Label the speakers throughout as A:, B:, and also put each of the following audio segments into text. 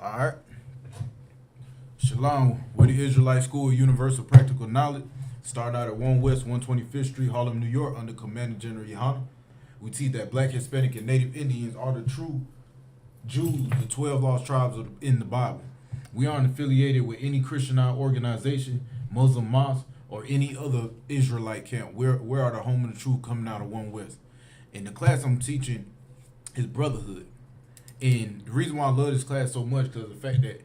A: All right. Shalom. We're the Israelite School of Universal Practical Knowledge. Starting out at 1 West 125th Street, Harlem, New York, under Commanding General Yohana. We teach that Black, Hispanic, and Native Indians are the true Jews, the 12 lost tribes in the Bible. We aren't affiliated with any Christianized organization, Muslim mosque, or any other Israelite camp. We are the home of the truth coming out of 1 West. And the class I'm teaching is Brotherhood. And the reason why I love this class so much because of the fact that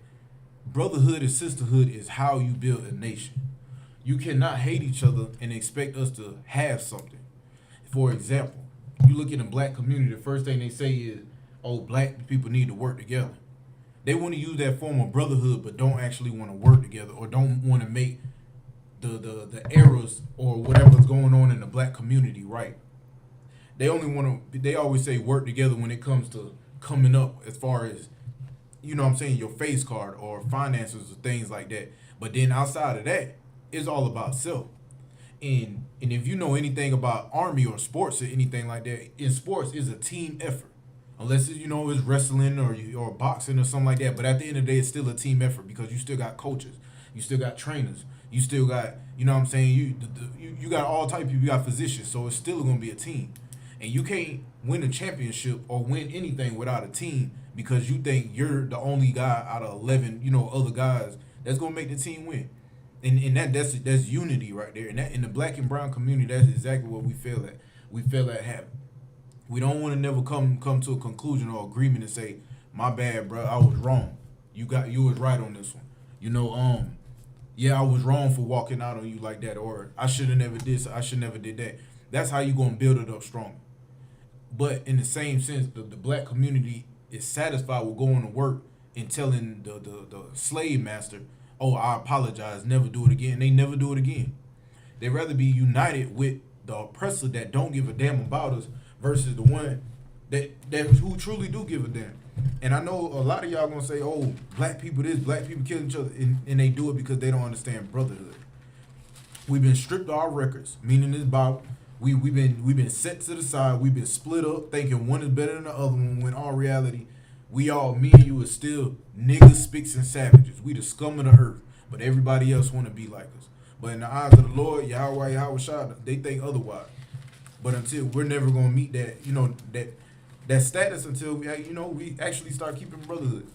A: brotherhood and sisterhood is how you build a nation. You cannot hate each other and expect us to have something. For example, you look in the black community, the first thing they say is, oh, black people need to work together. They want to use that form of brotherhood, but don't actually want to work together or don't want to make the errors or whatever's going on in the black community right. They always say work together when it comes to coming up as far as, you know what I'm saying, your face card or finances or things like that. But then outside of that, it's all about self. And if you know anything about army or sports or anything like that, in sports it's a team effort. Unless it's wrestling or boxing or something like that. But at the end of the day, it's still a team effort because you still got coaches, you still got trainers, you still got, you know what I'm saying, you got all type of people, you got physicians, so it's still gonna be a team. And you can't win a championship or win anything without a team because you think you're the only guy out of 11, other guys that's gonna make the team win. And that's unity right there. And that in the black and brown community, that's exactly what we feel at. We feel at having. We don't want to never come to a conclusion or agreement and say, my bad, bro, I was wrong. You was right on this one. Yeah, I was wrong for walking out on you like that, or I should have never did. I should never did that. That's how you gonna build it up stronger. But in the same sense, the black community is satisfied with going to work and telling the slave master, oh, I apologize, never do it again. They never do it again. They'd rather be united with the oppressor that don't give a damn about us versus the one that who truly do give a damn. And I know a lot of y'all gonna say, oh, black people this, black people kill each other, and they do it because they don't understand brotherhood. We've been stripped of our records, meaning this Bible. We've been set to the side. We've been split up, thinking one is better than the other one. When all reality, me and you, is still niggas, spicks, and savages. We the scum of the earth, but everybody else want to be like us. But in the eyes of the Lord, Yahweh Shah, they think otherwise. But until we're never gonna meet that, that status until we actually start keeping brotherhood.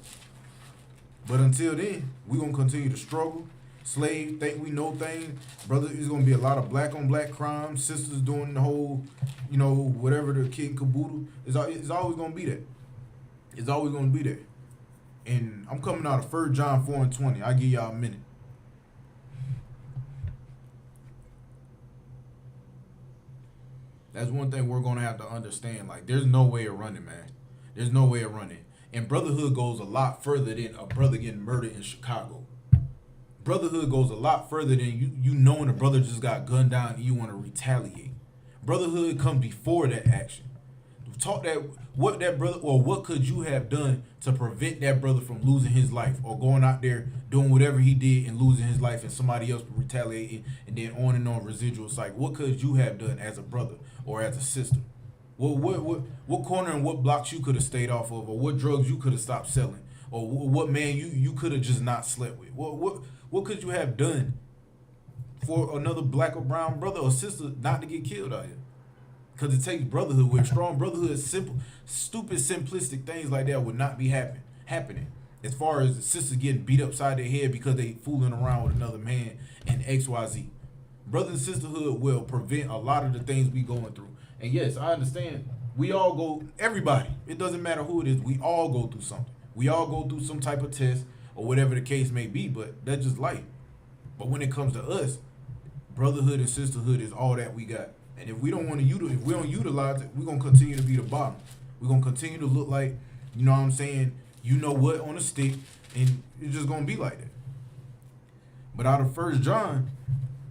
A: But until then, we gonna continue to struggle. Slave, think we know things. Brother, it's gonna be a lot of black on black crime. Sisters doing the whole, whatever the kid and caboodle. It's always gonna be that. It's always gonna be there. And I'm coming out of 1 John 4:20. I'll give y'all a minute. That's one thing we're gonna have to understand. Like, there's no way of running, man. There's no way of running. And brotherhood goes a lot further than a brother getting murdered in Chicago. Brotherhood goes a lot further than you knowing a brother just got gunned down and you want to retaliate. Brotherhood comes before that action. Talk that what that brother or what could you have done to prevent that brother from losing his life or going out there doing whatever he did and losing his life and somebody else retaliating and then on and on residual cycle. What could you have done as a brother or as a sister? What corner and what blocks you could have stayed off of, or what drugs you could have stopped selling, or what man you could have just not slept with? What could you have done for another black or brown brother or sister not to get killed out here? Because it takes brotherhood. With strong brotherhood, simple, stupid, simplistic things like that would not be happening. As far as the sisters getting beat upside their head because they fooling around with another man and XYZ. Brother and sisterhood will prevent a lot of the things we going through. And yes, I understand. We all go, everybody. It doesn't matter who it is. We all go through something. We all go through some type of test or whatever the case may be, but that's just life. But when it comes to us, brotherhood and sisterhood is all that we got. And if we don't want to if we don't utilize it, we're gonna continue to be the bottom. We're gonna continue to look like, you know what I'm saying, on a stick, and it's just gonna be like that. But out of 1 John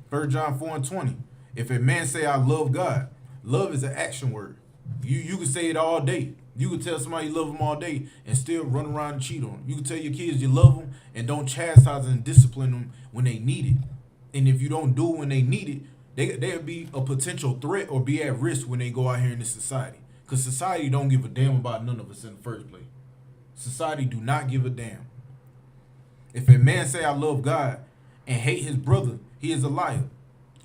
A: 4:20, if a man say I love God, love is an action word. You can say it all day. You can tell somebody you love them all day and still run around and cheat on them. You can tell your kids you love them and don't chastise and discipline them when they need it. And if you don't do it when they need it, they'll be a potential threat or be at risk when they go out here in this society. Because society don't give a damn about none of us in the first place. Society do not give a damn. If a man say I love God and hate his brother, he is a liar.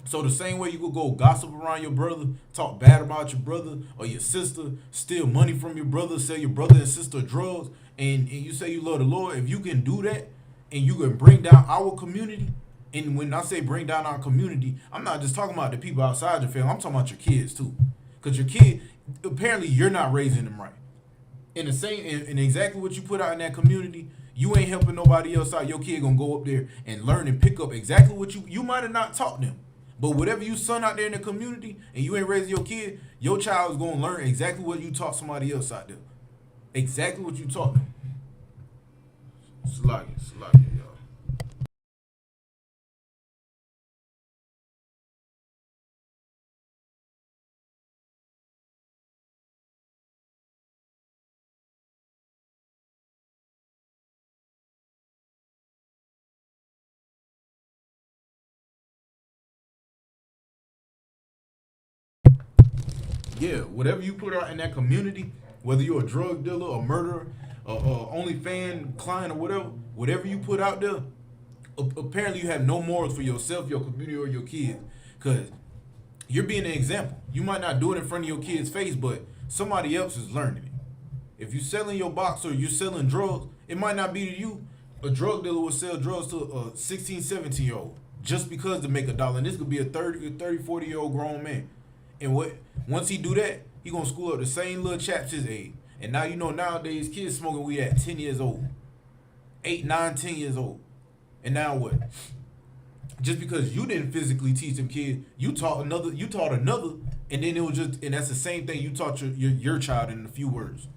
A: So the same way you could go gossip around your brother, talk bad about your brother or your sister, steal money from your brother, sell your brother and sister drugs, and you say you love the Lord, if you can do that and you can bring down our community, and when I say bring down our community, I'm not just talking about the people outside your family, I'm talking about your kids too. Because your kid, apparently you're not raising them right. In the same, in exactly what you put out in that community, you ain't helping nobody else out. Your kid gonna go up there and learn and pick up exactly what you might have not taught them. But whatever you son out there in the community and you ain't raising your kid, your child is gonna learn exactly what you taught somebody else out there. Exactly what you taught them. Slack it, y'all. Yeah, whatever you put out in that community, whether you're a drug dealer, a murderer, a only fan client, or whatever you put out there, apparently you have no morals for yourself, your community, or your kids. Because you're being an example. You might not do it in front of your kid's face, but somebody else is learning it. If you're selling your box or you're selling drugs, it might not be to you. A drug dealer will sell drugs to a 16, 17-year-old just because to make a dollar. And this could be a 30, 40-year-old grown man. And once he do that, he gonna school up the same little chaps his age. And now you know nowadays kids smoking weed at 10 years old. 8, 9, 10 years old. And now what? Just because you didn't physically teach them kids, you taught another, and then it was just, and that's the same thing you taught your child in a few words.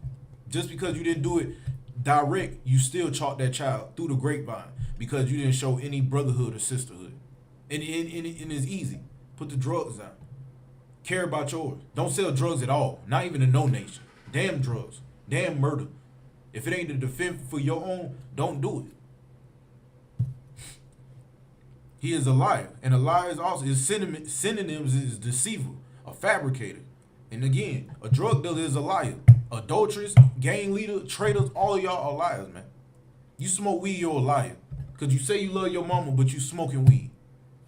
A: Just because you didn't do it direct, you still taught that child through the grapevine because you didn't show any brotherhood or sisterhood. And it's easy. Put the drugs down. Care about yours. Don't sell drugs at all. Not even in no nation. Damn drugs. Damn murder. If it ain't to defend for your own, don't do it. He is a liar. And a liar is also, his synonyms is deceiver, a fabricator. And again, a drug dealer is a liar. Adulteress, gang leader, traitors, all of y'all are liars, man. You smoke weed, you're a liar. Because you say you love your mama, but you smoking weed.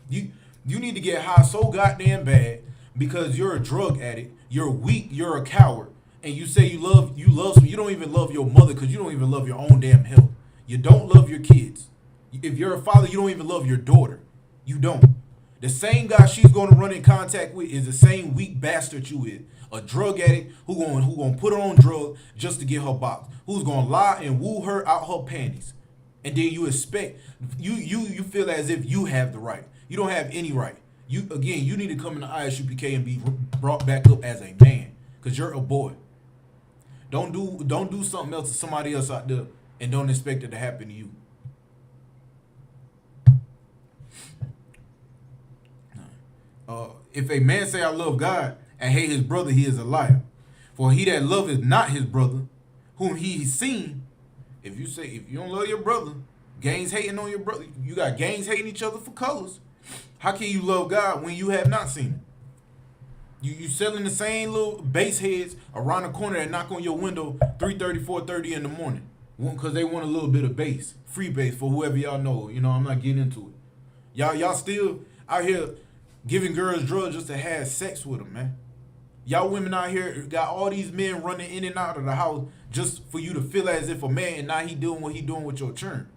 A: You need to get high so goddamn bad because you're a drug addict, you're weak, you're a coward, and you say you love some, you don't even love your mother because you don't even love your own damn health. You don't love your kids. If you're a father, you don't even love your daughter. You don't. The same guy she's going to run in contact with is the same weak bastard you is. A drug addict who going to put her on drugs just to get her box. Who's going to lie and woo her out her panties. And then you expect, you feel as if you have the right. You don't have any right. You need to come in the Isupk and be brought back up as a man, cause you're a boy. Don't do something else to somebody else out there and don't expect it to happen to you. If a man say I love God and hate his brother, he is a liar. For he that loveth not his brother, whom he seen. If you don't love your brother, gangs hating on your brother. You got gangs hating each other for colors. How can you love God when you have not seen him? You selling the same little base heads around the corner that knock on your window 3:30, 4:30 in the morning because they want a little bit of base, free base for whoever y'all know. You know, I'm not getting into it. Y'all still out here giving girls drugs just to have sex with them, man. Y'all women out here got all these men running in and out of the house just for you to feel as if a man and now he doing what he doing with your churn.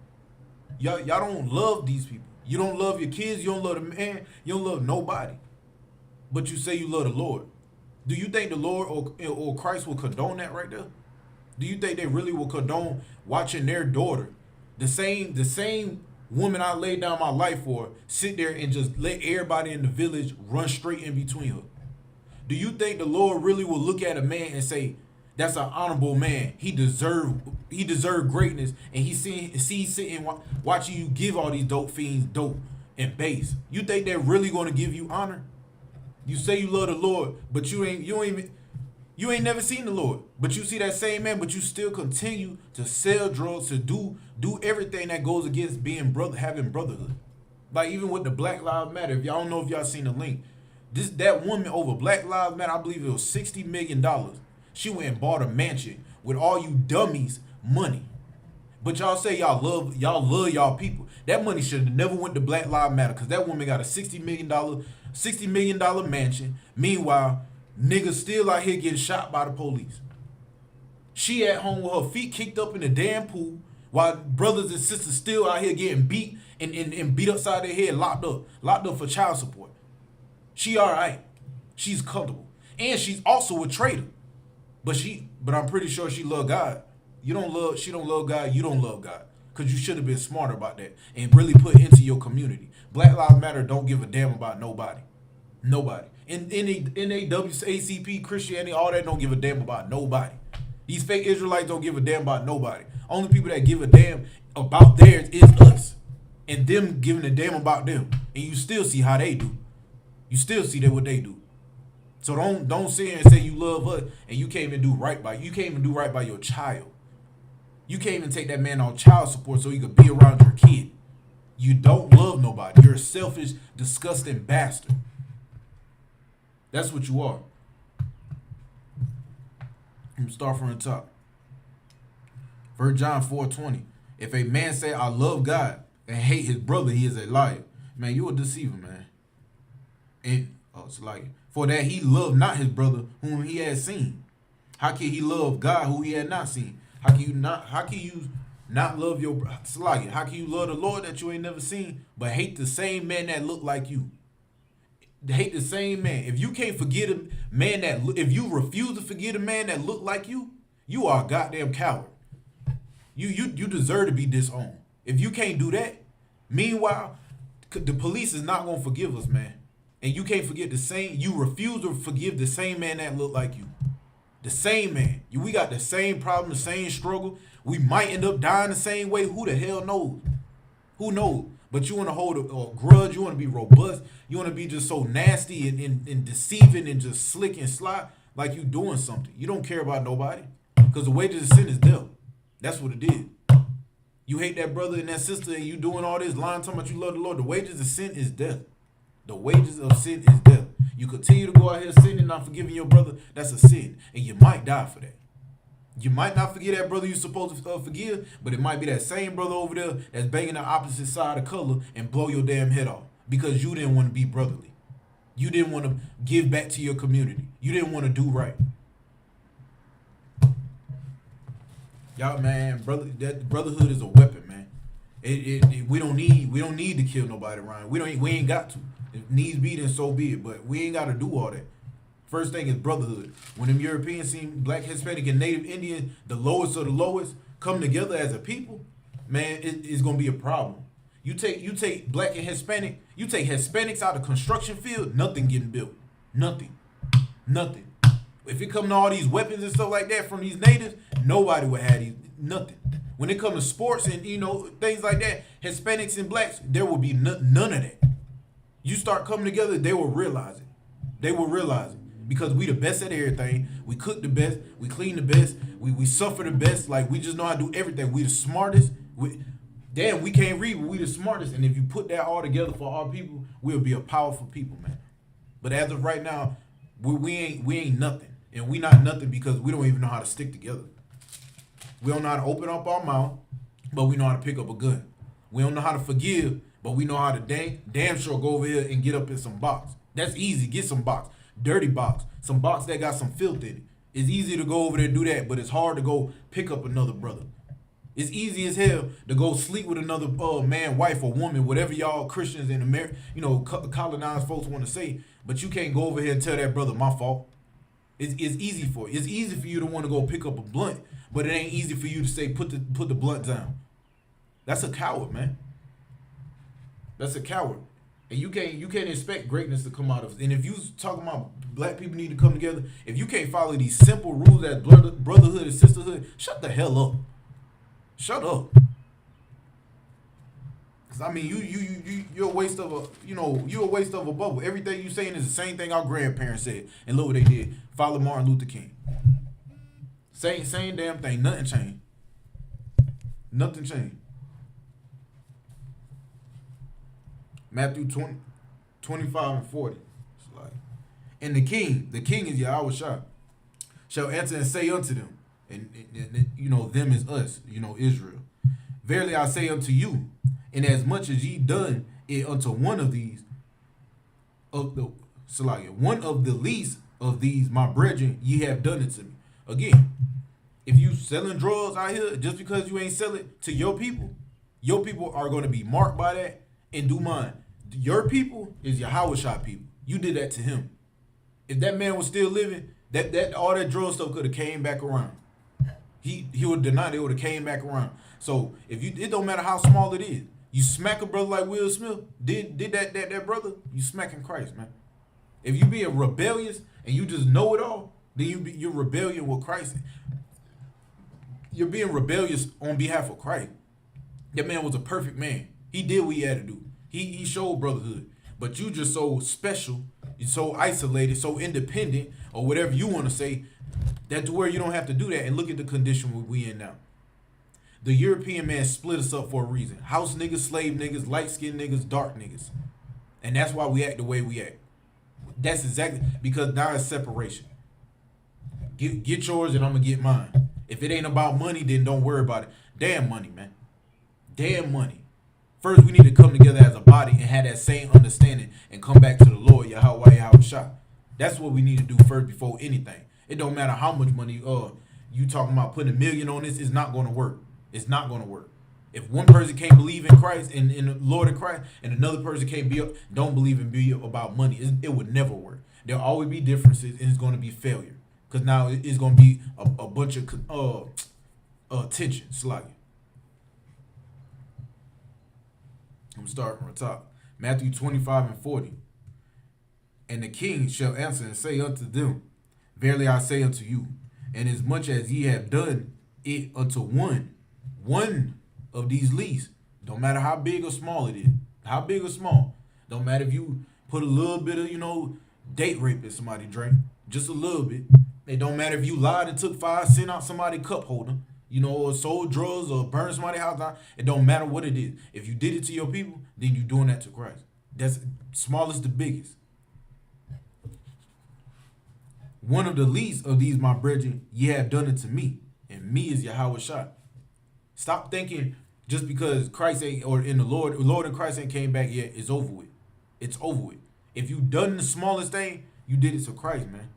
A: Y'all don't love these people. You don't love your kids. You don't love the man. You don't love nobody. But you say you love the Lord. Do you think the Lord or Christ will condone that right there? Do you think they really will condone watching their daughter, the same woman I laid down my life for, sit there and just let everybody in the village run straight in between her? Do you think the Lord really will look at a man and say, that's an honorable man. He deserved greatness, and he's sitting watching you give all these dope fiends dope and base. You think they're really going to give you honor? You say you love the Lord, but you ain't never seen the Lord. But you see that same man, but you still continue to sell drugs, to do everything that goes against having brotherhood. Like even with the Black Lives Matter, if y'all don't know if y'all seen the link, that woman over Black Lives Matter, I believe it was $60 million. She went and bought a mansion with all you dummies' money But y'all say y'all love y'all people. That money should have never went to Black Lives Matter because that woman got a $60 million mansion. Meanwhile, niggas still out here getting shot by the police. She at home with her feet kicked up in the damn pool while brothers and sisters still out here getting beat and beat upside their head, locked up for child support. She all right. She's comfortable. And she's also a traitor. But I'm pretty sure she love God. She don't love God, you don't love God. Because you should have been smarter about that and really put into your community. Black Lives Matter don't give a damn about nobody. Nobody. NAWACP, Christianity, all that don't give a damn about nobody. These fake Israelites don't give a damn about nobody. Only people that give a damn about theirs is us. And them giving a damn about them. And you still see how they do. You still see that what they do. So don't sit here and say you love us and you can't even do right by your child. You can't even take that man on child support so he could be around your kid. You don't love nobody. You're a selfish, disgusting bastard. That's what you are. Let me start from the top. 1 John 4:20. If a man say, I love God and hate his brother, he is a liar. Man, you a deceiver, man. And it's like, for that he loved not his brother whom he had seen. How can he love God who he had not seen? How can you not love your brother? How can you love the Lord that you ain't never seen, but hate the same man that look like you? Hate the same man. If you can't forget a man if you refuse to forget a man that look like you, you are a goddamn coward. You deserve to be disowned. If you can't do that, meanwhile, the police is not gonna forgive us, man. And you can't forget you refuse to forgive the same man that look like you. The same man. We got the same problem, the same struggle. We might end up dying the same way. Who the hell knows? Who knows? But you want to hold a grudge. You want to be robust. You want to be just so nasty and deceiving and just slick and sly like you doing something. You don't care about nobody because the wages of sin is death. That's what it is. You hate that brother and that sister and you doing all this lying talking about you love the Lord. The wages of sin is death. The wages of sin is death. You continue to go out here sinning and not forgiving your brother, that's a sin. And you might die for that. You might not forgive that brother you're supposed to forgive, but it might be that same brother over there that's banging the opposite side of color and blow your damn head off because you didn't want to be brotherly. You didn't want to give back to your community. You didn't want to do right. Y'all, man, that brotherhood is a weapon, man. We don't need to kill nobody around. We ain't got to. If needs be, then so be it. But we ain't got to do all that. First thing is brotherhood. When them Europeans see Black, Hispanic, and Native Indian, the lowest of the lowest, come together as a people, man, it's gonna be a problem. You take Black and Hispanic, you take Hispanics out of construction field, nothing getting built. Nothing. If it come to all these weapons and stuff like that from these natives, nobody would have nothing. When it comes to sports and things like that, Hispanics and Blacks, there will be none of that. You start coming together, they will realize it. Because we the best at everything. We cook the best. We clean the best. We suffer the best. Like, we just know how to do everything. We the smartest. We can't read, but we the smartest. And if you put that all together for our people, we'll be a powerful people, man. But as of right now, we ain't nothing. And we not nothing because we don't even know how to stick together. We don't know how to open up our mouth, but we know how to pick up a gun. We don't know how to forgive, but we know how to damn sure go over here and get up in some box. That's easy. Get some box. Dirty box. Some box that got some filth in it. It's easy to go over there and do that, but it's hard to go pick up another brother. It's easy as hell to go sleep with another man, wife, or woman, whatever y'all Christians in America, colonized folks want to say, but you can't go over here and tell that brother, my fault. It's easy for you. It's easy for you to want to go pick up a blunt, but it ain't easy for you to say, put the blunt down. That's a coward, man. That's a coward. And you can't expect greatness to come out of it. And if you talking about Black people need to come together, if you can't follow these simple rules as brotherhood and sisterhood, shut the hell up. Shut up. Cause I mean you're a waste of a bubble. Everything you saying is the same thing our grandparents said. And look what they did. Follow Martin Luther King. Same damn thing. Nothing changed. Nothing changed. Matthew 25 and 40. It's like, and the king is Yahushua, shall answer and say unto them, and them is us, Israel. Verily I say unto you, inasmuch as ye done it unto one of these, of the one of the least of these my brethren, ye have done it to me. Again, if you selling drugs out here, just because you ain't sell it to your people are going to be marked by that and do mine. Your people is your Howard shot people. You did that to him. If that man was still living, that all that drug stuff could have came back around. He would deny it would have came back around. So if you, it don't matter how small it is. You smack a brother like Will Smith did that brother, you smacking Christ, man. If you being rebellious and you just know it all, then you're rebellion with Christ. You're being rebellious on behalf of Christ. That man was a perfect man. He did what he had to do. He showed brotherhood. But you just so special, you're so isolated, so independent, or whatever you want to say, that to where you don't have to do that. And look at the condition we in now. The European man split us up for a reason. House niggas, slave niggas, light-skinned niggas, dark niggas. And that's why we act the way we act. That's exactly, because now it's separation. Get yours and I'm going to get mine. If it ain't about money, then don't worry about it. Damn money, man. Damn money. First, we need to come together as a body and have that same understanding and come back to the Lord, Yahweh Shah. That's what we need to do first before anything. It don't matter how much money you talking about putting $1 million on this, it's not going to work. It's not going to work. If one person can't believe in Christ and in the Lord of Christ, and another person can't don't believe and be about money, it would never work. There'll always be differences, and it's going to be failure. Because now it's going to be a bunch of tension, slugging. I'm starting from the top. Matthew 25:40. And the king shall answer and say unto them, verily I say unto you, and as much as ye have done it unto one of these least, don't matter how big or small it is, how big or small, don't matter if you put a little bit of, date rape in somebody's drink, just a little bit. It don't matter if you lied and took 5 cents out somebody's cup holder, or sold drugs or burned somebody's house down. It don't matter what it is. If you did it to your people, then you doing that to Christ. That's smallest to biggest. One of the least of these, my brethren, ye have done it to me, and me is Yahweh Shah. Stop thinking just because Christ ain't, or in the Lord and Christ ain't came back yet, it's over with. It's over with. If you done the smallest thing, you did it to Christ, man.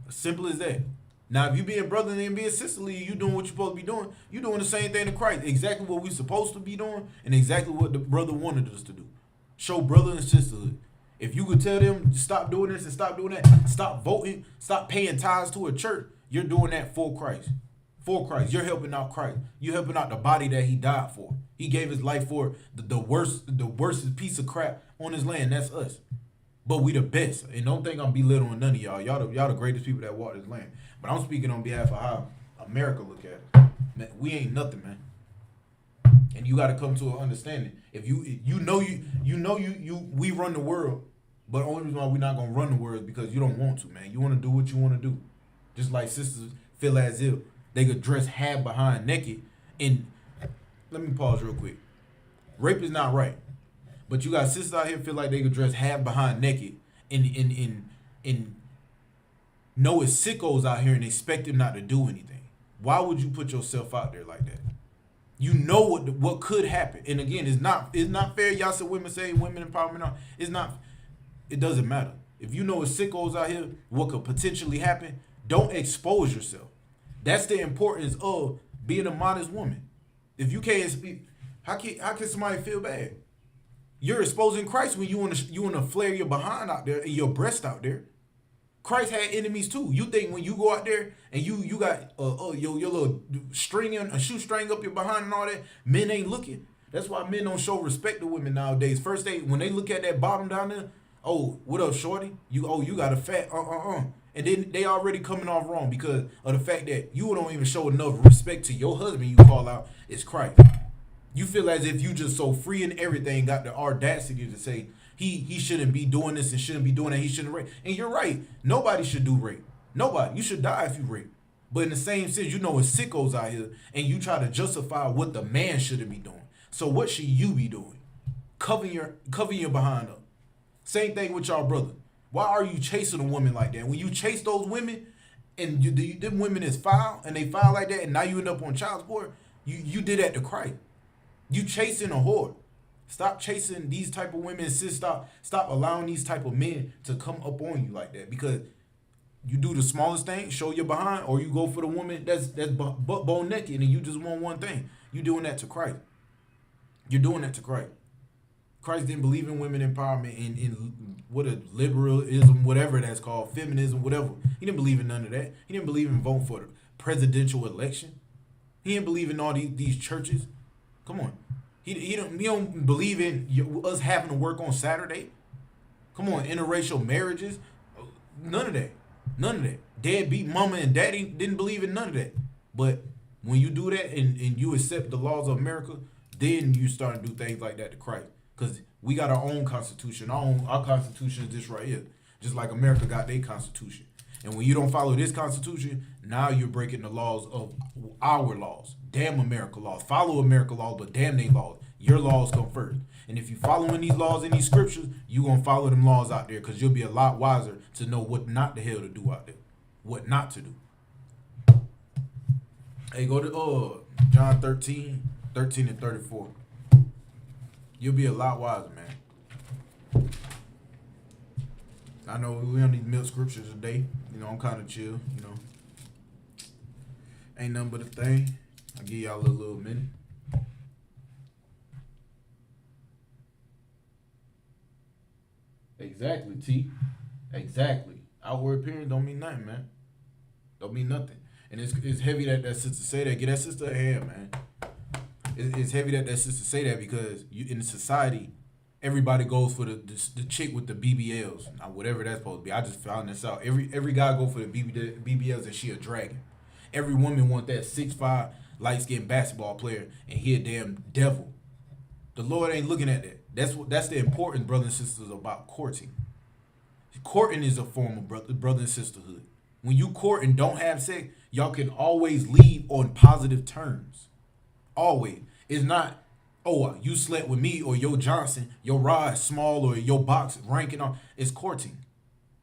A: As simple as that. Now, if you being brotherly and being sisterly, you doing what you're supposed to be doing, you doing the same thing to Christ. Exactly what we supposed to be doing, and exactly what the brother wanted us to do. Show brother and sisterhood. If you could tell them to stop doing this and stop doing that, stop voting, stop paying tithes to a church, you're doing that for Christ. For Christ. You're helping out Christ. You're helping out the body that he died for. He gave his life for the worst piece of crap on his land. That's us. But we the best. And don't think I'm belittling none of y'all. Y'all the greatest people that walk this land. But I'm speaking on behalf of how America look at it. Man, we ain't nothing, man. And you got to come to an understanding. If we run the world, but the only reason why we're not gonna run the world is because you don't want to, man. You want to do what you want to do. Just like sisters feel as if they could dress half behind naked. And let me pause real quick. Rape is not right, but you got sisters out here feel like they could dress half behind naked and know it's sickos out here and expect them not to do anything. Why would you put yourself out there like that? You know what could happen. And again, it's not fair. Y'all said women say women empowerment. It's not. It doesn't matter. If you know it's sickos out here, what could potentially happen, don't expose yourself. That's the importance of being a modest woman. If you can't speak, how can somebody feel bad? You're exposing Christ when you wanna flare your behind out there and your breast out there. Christ had enemies too. You think when you go out there and you got your little string and a shoestring up your behind and all that, men ain't looking. That's why men don't show respect to women nowadays. First when they look at that bottom down there, oh, what up, shorty? You got a fat and then they already coming off wrong because of the fact that you don't even show enough respect to your husband. You call out is Christ. You feel as if you just so free in everything, got the audacity to say he shouldn't be doing this and shouldn't be doing that. He shouldn't rape. And you're right. Nobody should do rape. Nobody. You should die if you rape. But in the same sense, it's sickos out here, and you try to justify what the man shouldn't be doing. So what should you be doing? Covering your behind up. Same thing with y'all brother. Why are you chasing a woman like that? When you chase those women, and them women is foul, and they foul like that, and now you end up on child support, you did that to Christ. You chasing a whore. Stop chasing these type of women, sis. Stop allowing these type of men to come up on you like that, because you do the smallest thing, show your behind, or you go for the woman that's butt bone naked and you just want one thing. You doing that to Christ. You're doing that to Christ. Christ didn't believe in women empowerment, in what a liberalism, whatever that's called, feminism, whatever. He didn't believe in none of that. He didn't believe in voting for the presidential election. He didn't believe in all these churches. Come on. He don't believe in us having to work on Saturday. Come on, interracial marriages. None of that. None of that. Deadbeat mama and daddy didn't believe in none of that. But when you do that and you accept the laws of America, then you start to do things like that to Christ. Because we got our own constitution. Our constitution is this right here. Just like America got their constitution. And when you don't follow this constitution, now you're breaking the laws of our laws. Damn America laws. Follow America laws, but damn they laws. Your laws come first. And if you following these laws in these scriptures, you going to follow them laws out there, because you'll be a lot wiser to know what not the hell to do out there. What not to do. Hey, go to John 13 and 34. You'll be a lot wiser, man. I know we don't need milk scriptures today. You know, I'm kind of chill, you know. Ain't nothing but a thing. I'll give y'all a little minute. Exactly, T. Exactly. Outward appearance don't mean nothing, man. Don't mean nothing. And it's heavy that sister say that. Get that sister a hand, man. It's heavy that sister say that, because you in society, everybody goes for the chick with the BBLs. Now, whatever that's supposed to be. I just found this out. Every guy go for the BBLs and she a dragon. Every woman want that 6'5" light-skinned basketball player, and he a damn devil. The Lord ain't looking at that. That's the important, brothers and sisters, about courting. Courting is a form of brother and sisterhood. When you court and don't have sex, y'all can always leave on positive terms. Always. It's not, oh, you slept with me, or your Johnson, your rod small, or your box ranking on. It's courting.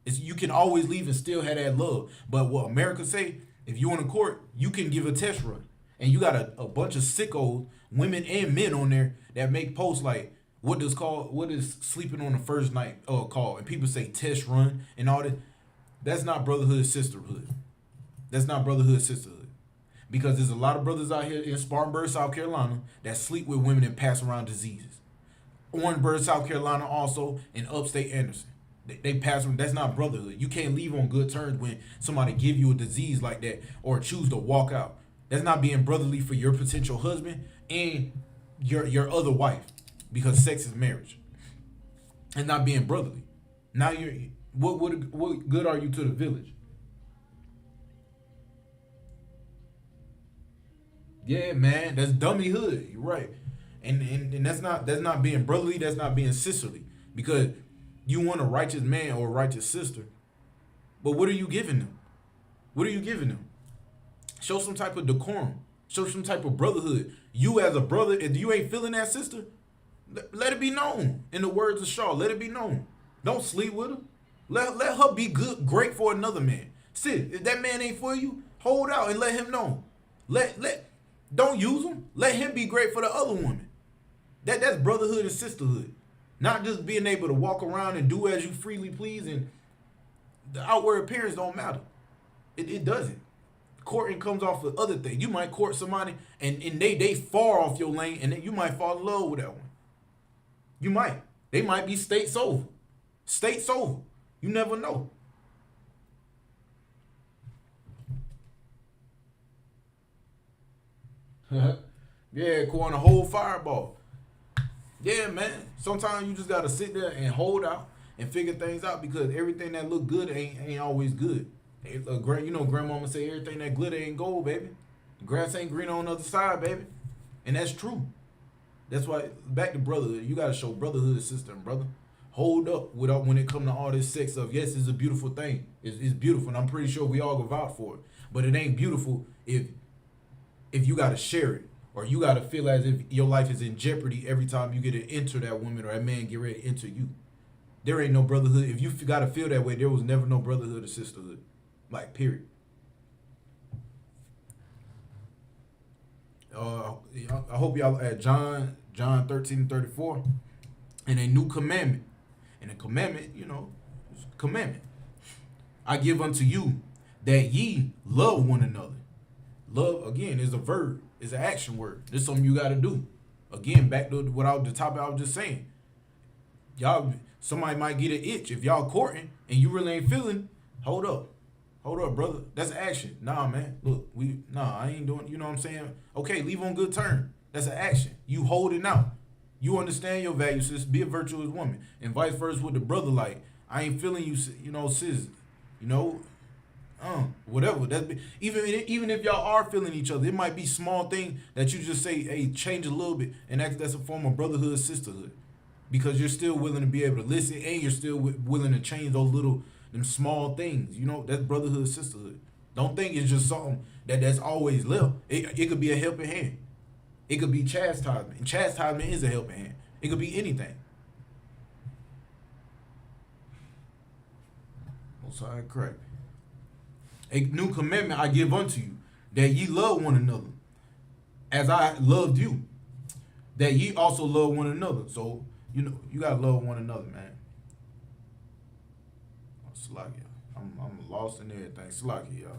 A: You can always leave and still have that love. But what America say, if you want to court, you can give a test run. And you got a bunch of sickos, women and men on there, that make posts like, what is sleeping on the first night called? And people say test run and all that. That's not brotherhood, sisterhood. That's not brotherhood, sisterhood. Because there's a lot of brothers out here in Spartanburg, South Carolina, that sleep with women and pass around diseases. Orangeburg, South Carolina, also, and upstate Anderson. They pass around. That's not brotherhood. You can't leave on good terms when somebody give you a disease like that, or choose to walk out. That's not being brotherly for your potential husband and your other wife, because sex is marriage. And not being brotherly. Now what good are you to the village? Yeah, man, that's dummy hood. You're right. And that's not being brotherly, that's not being sisterly. Because you want a righteous man or a righteous sister. But what are you giving them? What are you giving them? Show some type of decorum. Show some type of brotherhood. You as a brother, if you ain't feeling that sister, let it be known. In the words of Shaw, let it be known. Don't sleep with her. Let her be great for another man. Sid, if that man ain't for you, hold out and let him know. Don't use him. Let him be great for the other woman. That's brotherhood and sisterhood. Not just being able to walk around and do as you freely please, and the outward appearance don't matter. It doesn't. Courting comes off of other things. You might court somebody and they far off your lane, and then you might fall in love with that one. You might. They might be states over. States over. You never know. Yeah, corn a whole fireball. Yeah, man. Sometimes you just gotta sit there and hold out and figure things out, because everything that look good ain't always good. You know, grandmama say everything that glitter ain't gold, baby. The grass ain't green on the other side, baby. And that's true. That's why, back to brotherhood, you gotta show brotherhood, sister and brother. Hold up when it come to all this sex stuff. Yes, it's a beautiful thing. It's beautiful, and I'm pretty sure we all go vouch for it. But it ain't beautiful if you gotta share it, or you gotta feel as if your life is in jeopardy every time you get to enter that woman or that man get ready to enter you. There ain't no brotherhood. If you gotta feel that way, there was never no brotherhood or sisterhood. Like, period. I hope y'all at John 13:34, and a new commandment, and a commandment, it's a commandment I give unto you, that ye love one another. Love again is a verb, is an action word. This is something you got to do. Again, back to the topic I was just saying. Y'all, somebody might get an itch if y'all courting and you really ain't feeling. Hold up, brother. That's action. Nah, man. Look, I ain't doing. You know what I'm saying? Okay, leave on good terms. That's an action. You holding out. You understand your value, sis. Be a virtuous woman, and vice versa with the brother. Like, I ain't feeling you, sis. Whatever. Even if y'all are feeling each other, it might be small thing that you just say, hey, change a little bit, and that's a form of brotherhood, sisterhood, because you're still willing to be able to listen, and you're still willing to change them small things. That's brotherhood, sisterhood. Don't think it's just something that's always left. It could be a helping hand. It could be chastisement, and chastisement is a helping hand. It could be anything. Most High correct. A new commandment I give unto you, that ye love one another, as I loved you, that ye also love one another. So, you gotta love one another, man. Slacky, I'm lost in everything. Slacky, y'all.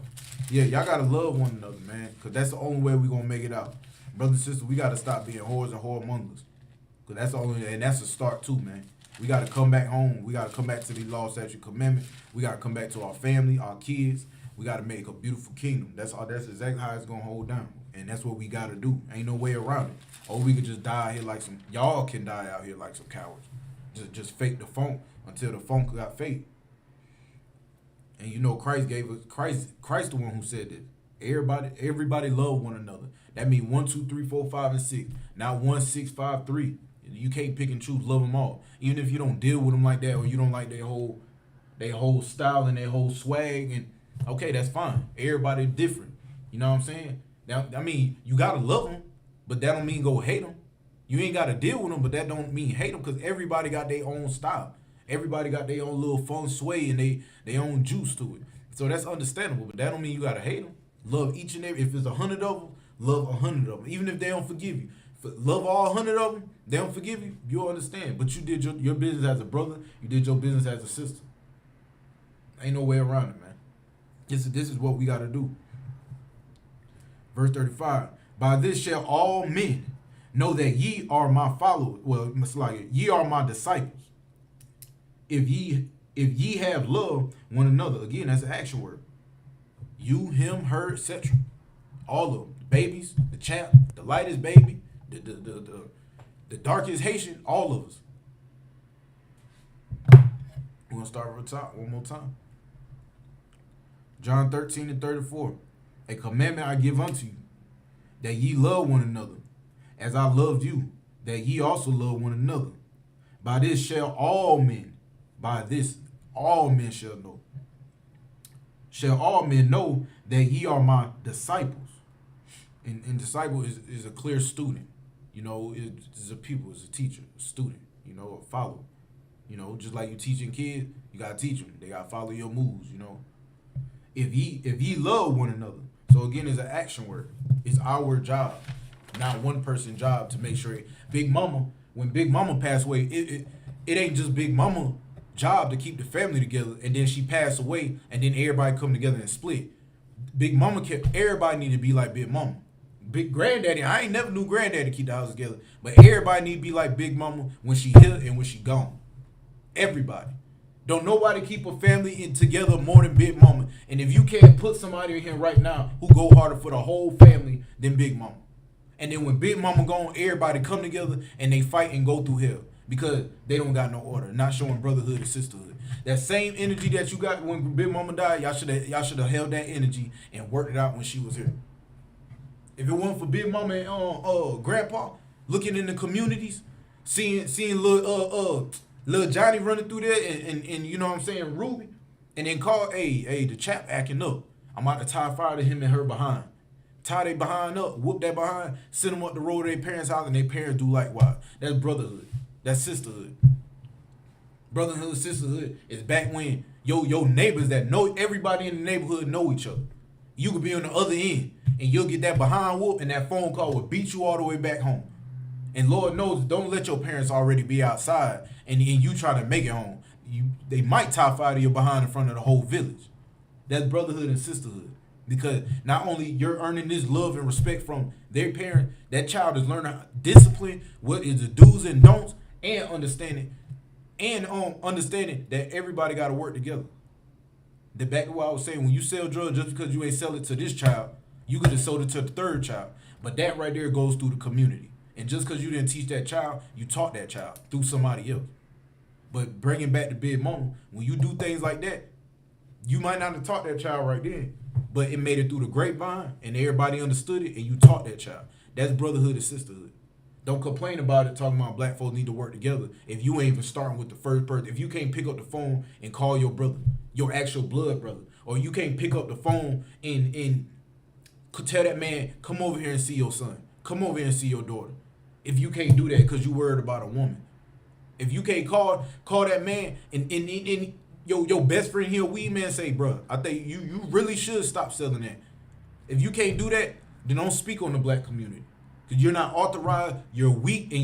A: Yeah, y'all gotta love one another, man, because that's the only way we gonna make it out. Brothers and sisters, we gotta stop being whores and whoremongers, because that's the only, and that's a start too, man. We gotta come back home. We gotta come back to these law, statute, commandments. We gotta come back to our family, our kids. We got to make a beautiful kingdom. That's exactly how it's going to hold down. And that's what we got to do. Ain't no way around it. Or we could just die out here like y'all can die out here like some cowards. Just fake the funk until the funk got fake. And Christ the one who said this. Everybody love one another. That means 1, 2, 3, 4, 5, and 6. Not 1, 6, 5, 3. You can't pick and choose. Love them all. Even if you don't deal with them like that, or you don't like their whole style and their whole swag, and okay, that's fine. Everybody different. You know what I'm saying? Now, I mean, you gotta love them, but that don't mean go hate them. You ain't gotta deal with them, but that don't mean hate them, because everybody got their own style. Everybody got their own little feng shui and they own juice to it. So that's understandable, but that don't mean you gotta hate them. Love each and every. If it's 100 of them, love 100 of them. Even if they don't forgive you, love all 100 of them. They don't forgive you. You'll understand. But you did your business as a brother. You did your business as a sister. Ain't no way around it, man. This is what we got to do. Verse 35. By this shall all men know that ye are my followers. Well, ye are my disciples. If ye have love one another. Again, that's an action word. You, him, her, etc. All of them. The babies, the champ, the lightest baby, the darkest Haitian, all of us. We're going to start from the top one more time. John 13:34. A commandment I give unto you, that ye love one another, as I loved you, that ye also love one another. By this shall all men shall know. Shall all men know that ye are my disciples. And disciple is a clear student. It's a pupil, it's a teacher, a student, a follower. Just like you teaching kids, you gotta teach them. They gotta follow your moves, If ye love one another. So again, it's an action word. It's our job, not one person's job, to make sure when Big Mama passed away, it ain't just Big Mama job to keep the family together, and then she passed away, and then everybody come together and split. Big Mama everybody need to be like Big Mama. Big Granddaddy, I ain't never knew Granddaddy keep the house together, but everybody need to be like Big Mama when she here and when she gone. Everybody. Don't nobody keep a family together more than Big Mama. And if you can't put somebody in here right now who go harder for the whole family than Big Mama. And then when Big Mama gone, everybody come together and they fight and go through hell because they don't got no order, not showing brotherhood and sisterhood. That same energy that you got when Big Mama died, y'all should have held that energy and worked it out when she was here. If it wasn't for Big Mama and Grandpa looking in the communities, seeing little Johnny running through there and you know what I'm saying, Ruby, and then call, hey, the chap acting up. I'm about to tie fire to him and her behind. Tie they behind up, whoop that behind, send them up the road to their parents' house, and their parents do likewise. That's brotherhood. That's sisterhood. Brotherhood, sisterhood is back when your neighbors that know everybody in the neighborhood know each other. You could be on the other end, and you'll get that behind whoop, and that phone call will beat you all the way back home. And Lord knows, don't let your parents already be outside, and you try to make it home. They might top out of your behind in front of the whole village. That's brotherhood and sisterhood. Because not only you're earning this love and respect from their parent, that child is learning discipline, what is the do's and don'ts, and understanding that everybody got to work together. The back to what I was saying, when you sell drugs, just because you ain't sell it to this child, you could have sold it to the third child. But that right there goes through the community. And just because you didn't teach that child, you taught that child through somebody else. But bringing back to Big Mama, when you do things like that, you might not have taught that child right then, but it made it through the grapevine and everybody understood it and you taught that child. That's brotherhood and sisterhood. Don't complain about it talking about black folks need to work together if you ain't even starting with the first person. If you can't pick up the phone and call your brother, your actual blood brother, or you can't pick up the phone and tell that man, come over here and see your son. Come over here and see your daughter. If you can't do that because you worried about a woman. If you can't call that man and your best friend here, weed man, say, bro, I think you really should stop selling that. If you can't do that, then don't speak on the black community. Because you're not authorized, you're weak, and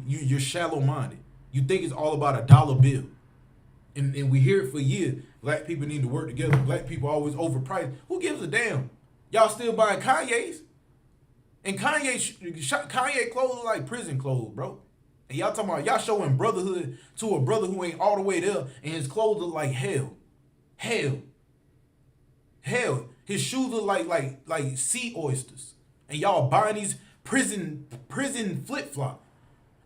A: you're shallow-minded. You think it's all about a dollar bill. And we hear it for years. Black people need to work together. Black people always overpriced. Who gives a damn? Y'all still buying Kanye's? And Kanye clothes look like prison clothes, bro. And y'all talking about y'all showing brotherhood to a brother who ain't all the way there, and his clothes look like hell. His shoes look like sea oysters. And y'all buying these prison flip-flop.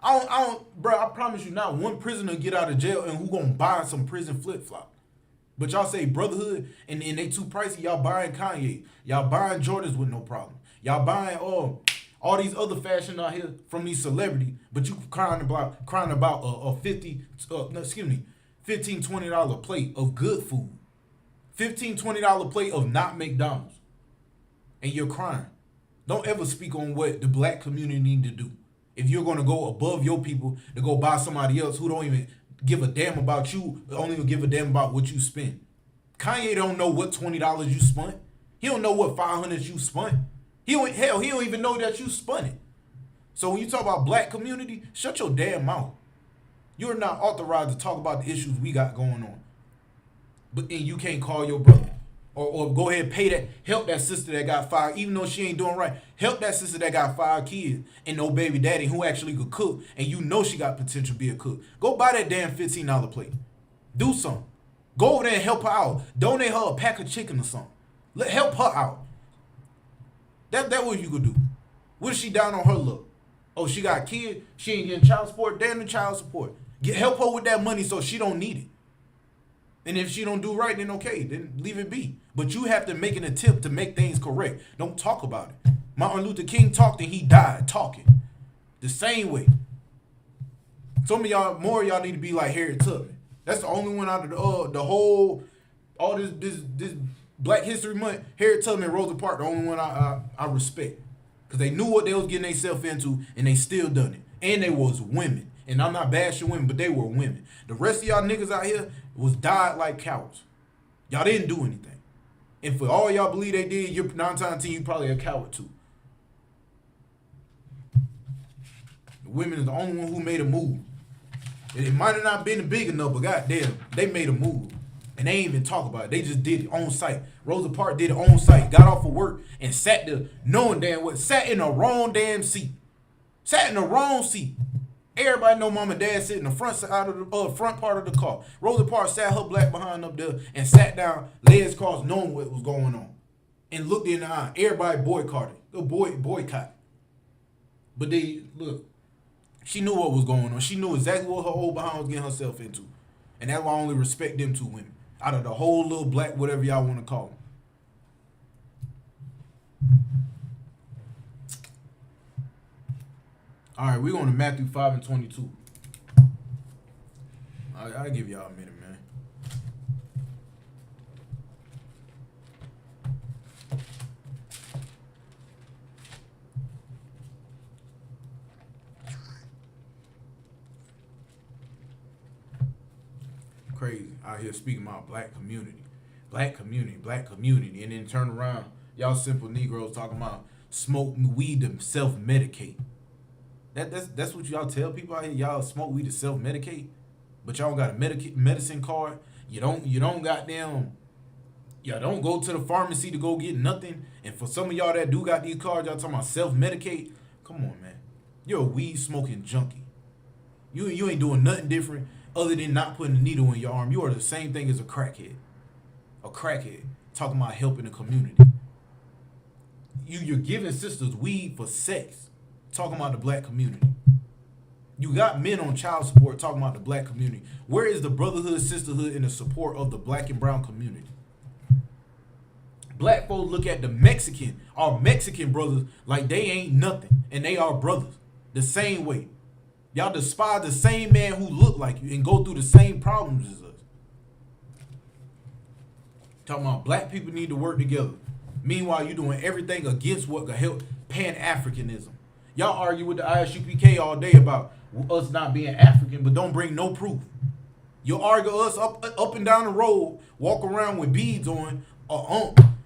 A: I promise you not one prisoner get out of jail and who gonna buy some prison flip-flop. But y'all say brotherhood and they too pricey, y'all buying Kanye. Y'all buying Jordans with no problem. Y'all buying all these other fashion out here from these celebrities, but you crying about a $15, $20 plate of good food. $15, $20 plate of not McDonald's. And you're crying. Don't ever speak on what the black community need to do. If you're going to go above your people to go buy somebody else who don't even give a damn about you, don't even give a damn about what you spend. Kanye don't know what $20 you spent. He don't know what $500 you spent. He don't even know that you spun it. So when you talk about black community, shut your damn mouth. You're not authorized to talk about the issues we got going on. And you can't call your brother. Or go ahead and pay that, help that sister that got 5, even though she ain't doing right. Help that sister that got 5 kids and no baby daddy who actually could cook, and you know she got potential to be a cook. Go buy that damn $15 plate. Do something. Go over there and help her out. Donate her a pack of chicken or something. Help her out. That's what you could do. What if she down on her luck? Oh, she got kids, she ain't getting child support, damn the child support. Help her with that money so she don't need it. And if she don't do right, then okay, then leave it be. But you have to make an attempt to make things correct. Don't talk about it. Martin Luther King talked and he died talking. The same way. Some of y'all, more of y'all need to be like Harriet Tubman. That's the only one out of the whole, all this Black History Month, Harriet Tubman and Rosa Parks, the only one I respect. Because they knew what they was getting themselves into and they still done it. And they was women. And I'm not bashing women, but they were women. The rest of y'all niggas out here was died like cowards. Y'all didn't do anything. And for all y'all believe they did, you're 9 times out of 10, you probably a coward too. The women is the only one who made a move. It might have not been big enough, but goddamn, they made a move. And they ain't even talk about it. They just did it on site. Rosa Parks did it on site, got off of work, and sat there knowing damn what, sat in the wrong damn seat. Sat in the wrong seat. Everybody know mom and dad sit in the front side of the front part of the car. Rosa Parks sat her black behind up there and sat down, legs crossed, knowing what was going on, and looked in the eye. Everybody boycotted, boycott. But they look, she knew what was going on. She knew exactly what her old behind was getting herself into, and that's why I only respect them two women out of the whole little black whatever y'all want to call them. All right, we're going to Matthew 5 and 22. I'll give y'all a minute, man. Crazy out here speaking about black community, and then turn around Y'all simple Negroes talking about smoke weed to self-medicate. That's what y'all tell people out here. Y'all smoke weed to self-medicate, but y'all got a medicine card. You don't goddamn. Y'all don't go to the pharmacy to go get nothing. And for some of y'all that do got these cards, y'all talking about self-medicate. Come on, man. You're a weed smoking junkie. You ain't doing nothing different other than not putting a needle in your arm. You are the same thing as a crackhead. A crackhead talking about helping the community. You're giving sisters weed for sex, talking about the black community. You got men on child support talking about the black community. Where is the brotherhood, sisterhood, and the support of the black and brown community? Black folks look at our Mexican brothers like they ain't nothing, and they are brothers the same way. Y'all despise the same man who look like you and go through the same problems as us. Talking about black people need to work together. Meanwhile, you doing everything against what could help Pan-Africanism. Y'all argue with the Isupk all day about us not being African, but don't bring no proof. You'll argue us up and down the road, walk around with beads on,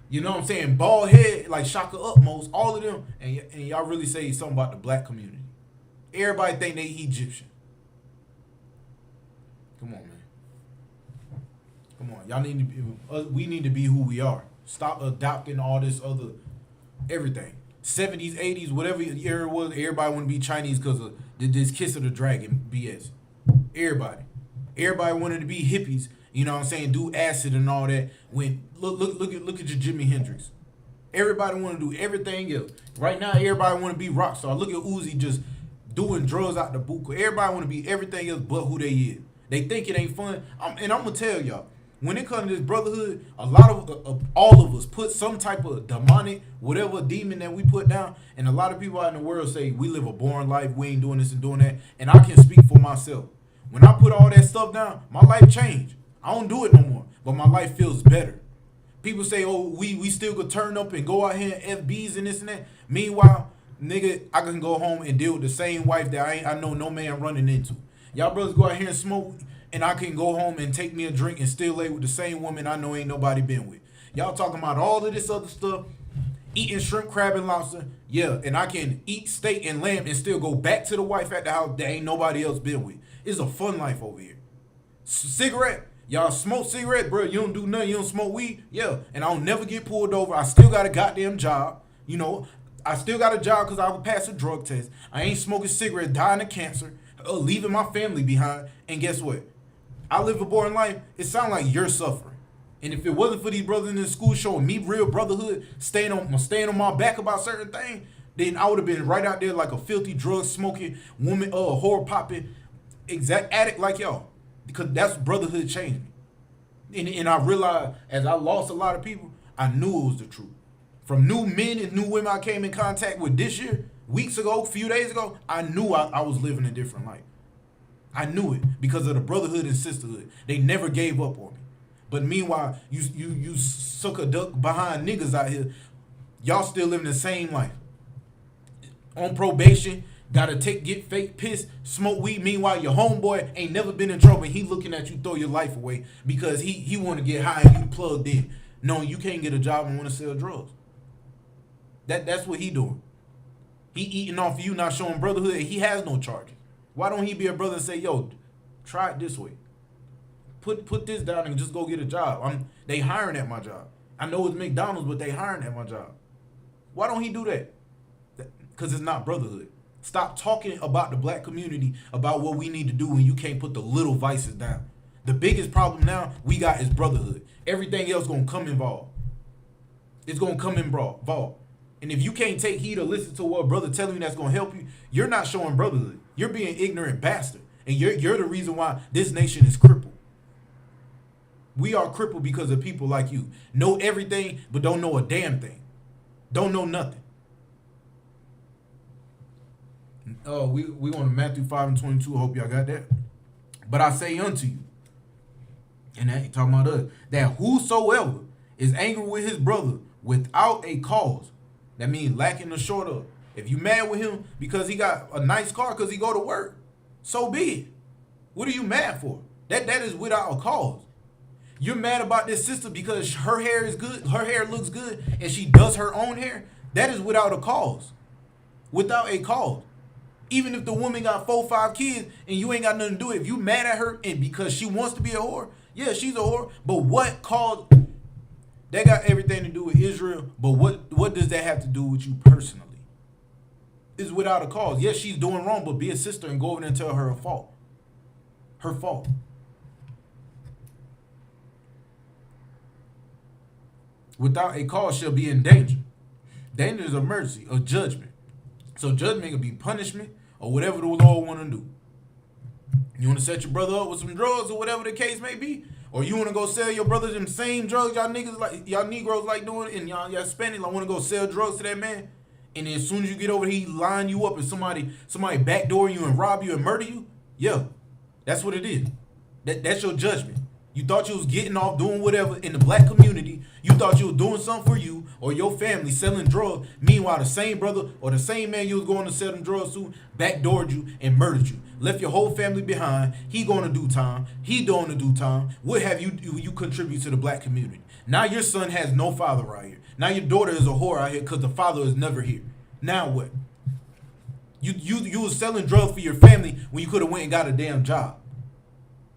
A: you know what I'm saying, bald head like Shaka Utmost, all of them, and y'all really say something about the black community. Everybody think they Egyptian. Come on, man. Come on, y'all need to be. We need to be who we are. Stop adopting all this other everything. 70s, 80s, whatever year it was, everybody want to be Chinese because of this Kiss of the Dragon BS. Everybody wanted to be hippies. You know what I'm saying? Do acid and all that. When look at your Jimi Hendrix. Everybody want to do everything else. Right now, everybody want to be rock star. Look at Uzi just doing drugs out the boot. Everybody want to be everything else but who they is. They think it ain't fun. And I'm gonna tell y'all, when it comes to this brotherhood, a lot of all of us put some type of demonic, whatever demon that we put down, and a lot of people out in the world say we live a boring life, we ain't doing this and doing that, and I can speak for myself. When I put all that stuff down, my life changed. I don't do it no more, but my life feels better. People say, oh, we still could turn up and go out here and FBs and this and that. Meanwhile, nigga, I can go home and deal with the same wife that I know no man running into. Y'all brothers go out here and smoke, and I can go home and take me a drink and still lay with the same woman I know ain't nobody been with. Y'all talking about all of this other stuff, eating shrimp, crab, and lobster. Yeah, and I can eat steak and lamb and still go back to the wife at the house that ain't nobody else been with. It's a fun life over here. Cigarette. Y'all smoke cigarette, bro. You don't do nothing. You don't smoke weed. Yeah, and I'll never get pulled over. I still got a goddamn job. You know, I still got a job because I would pass a drug test. I ain't smoking cigarette, dying of cancer, leaving my family behind. And guess what? I live a boring life. It sounds like you're suffering. And if it wasn't for these brothers in the school showing me real brotherhood, staying on my back about certain things, then I would have been right out there like a filthy drug smoking woman, whore popping, exact addict like y'all. Because that's brotherhood changed me. And I realized as I lost a lot of people, I knew it was the truth. From new men and new women I came in contact with this year, weeks ago, a few days ago, I knew I was living a different life. I knew it because of the brotherhood and sisterhood. They never gave up on me. But meanwhile, you suck a duck behind niggas out here. Y'all still living the same life. On probation, gotta get fake piss, smoke weed. Meanwhile, your homeboy ain't never been in trouble. And he looking at you throw your life away because he want to get high and you plugged in, knowing you can't get a job and want to sell drugs. That's what he doing. He eating off you, not showing brotherhood. And he has no charges. Why don't he be a brother and say, yo, try it this way. Put this down and just go get a job. They hiring at my job. I know it's McDonald's, but they hiring at my job. Why don't he do that? Because it's not brotherhood. Stop talking about the black community, about what we need to do when you can't put the little vices down. The biggest problem now we got is brotherhood. Everything else going to come involved. It's going to come involved. And if you can't take heed or listen to what a brother telling you that's going to help you, you're not showing brotherhood. You're being ignorant bastard. And you're the reason why this nation is crippled. We are crippled because of people like you. Know everything, but don't know a damn thing. Don't know nothing. We on Matthew 5:22. I hope y'all got that. But I say unto you, and that ain't talking about us, that whosoever is angry with his brother without a cause, that means lacking the short of. If you mad with him because he got a nice car because he go to work, so be it. What are you mad for? That is without a cause. You're mad about this sister because her hair is good, her hair looks good, and she does her own hair. That is without a cause. Without a cause. Even if the woman got 4, 5 kids and you ain't got nothing to do with it, if you mad at her and because she wants to be a whore, yeah, she's a whore. But what caused that got everything to do with Israel, but what does that have to do with you personally? It's without a cause. Yes, she's doing wrong, but be a sister and go over there and tell her fault. Her fault. Without a cause, she'll be in danger. Danger is a mercy, a judgment. So judgment can be punishment or whatever the Lord want to do. You want to set your brother up with some drugs or whatever the case may be, or you want to go sell your brother them same drugs y'all niggas like y'all Negroes like doing, and y'all Hispanics like want to go sell drugs to that man, and then as soon as you get over here, he line you up and somebody backdoor you and rob you and murder you. Yeah, that's what it is. That's your judgment. You thought you was getting off doing whatever in the black community. You thought you was doing something for you or your family selling drugs. Meanwhile, the same brother or the same man you was going to sell them drugs to backdoored you and murdered you. Left your whole family behind. He going to do time. He doing to do time. What have you contribute to the black community? Now your son has no father right here. Now your daughter is a whore out here because the father is never here. Now what? You was selling drugs for your family when you could have went and got a damn job.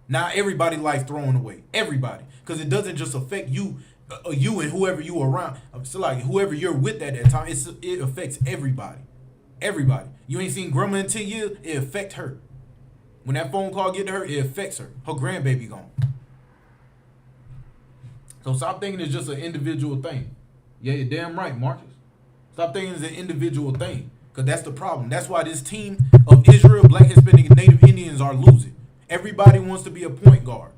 A: Now everybody's life thrown away. Everybody. Because it doesn't just affect you and whoever you around. So like whoever you're with at that time, it affects everybody. Everybody. You ain't seen grandma in 10 years, it affects her. When that phone call get to her, it affects her. Her grandbaby gone. So stop thinking it's just an individual thing. Yeah, you're damn right, Marcus. Stop thinking it's an individual thing. Because that's the problem. That's why this team of Israel, Black, Hispanic, and Native Indians are losing. Everybody wants to be a point guard.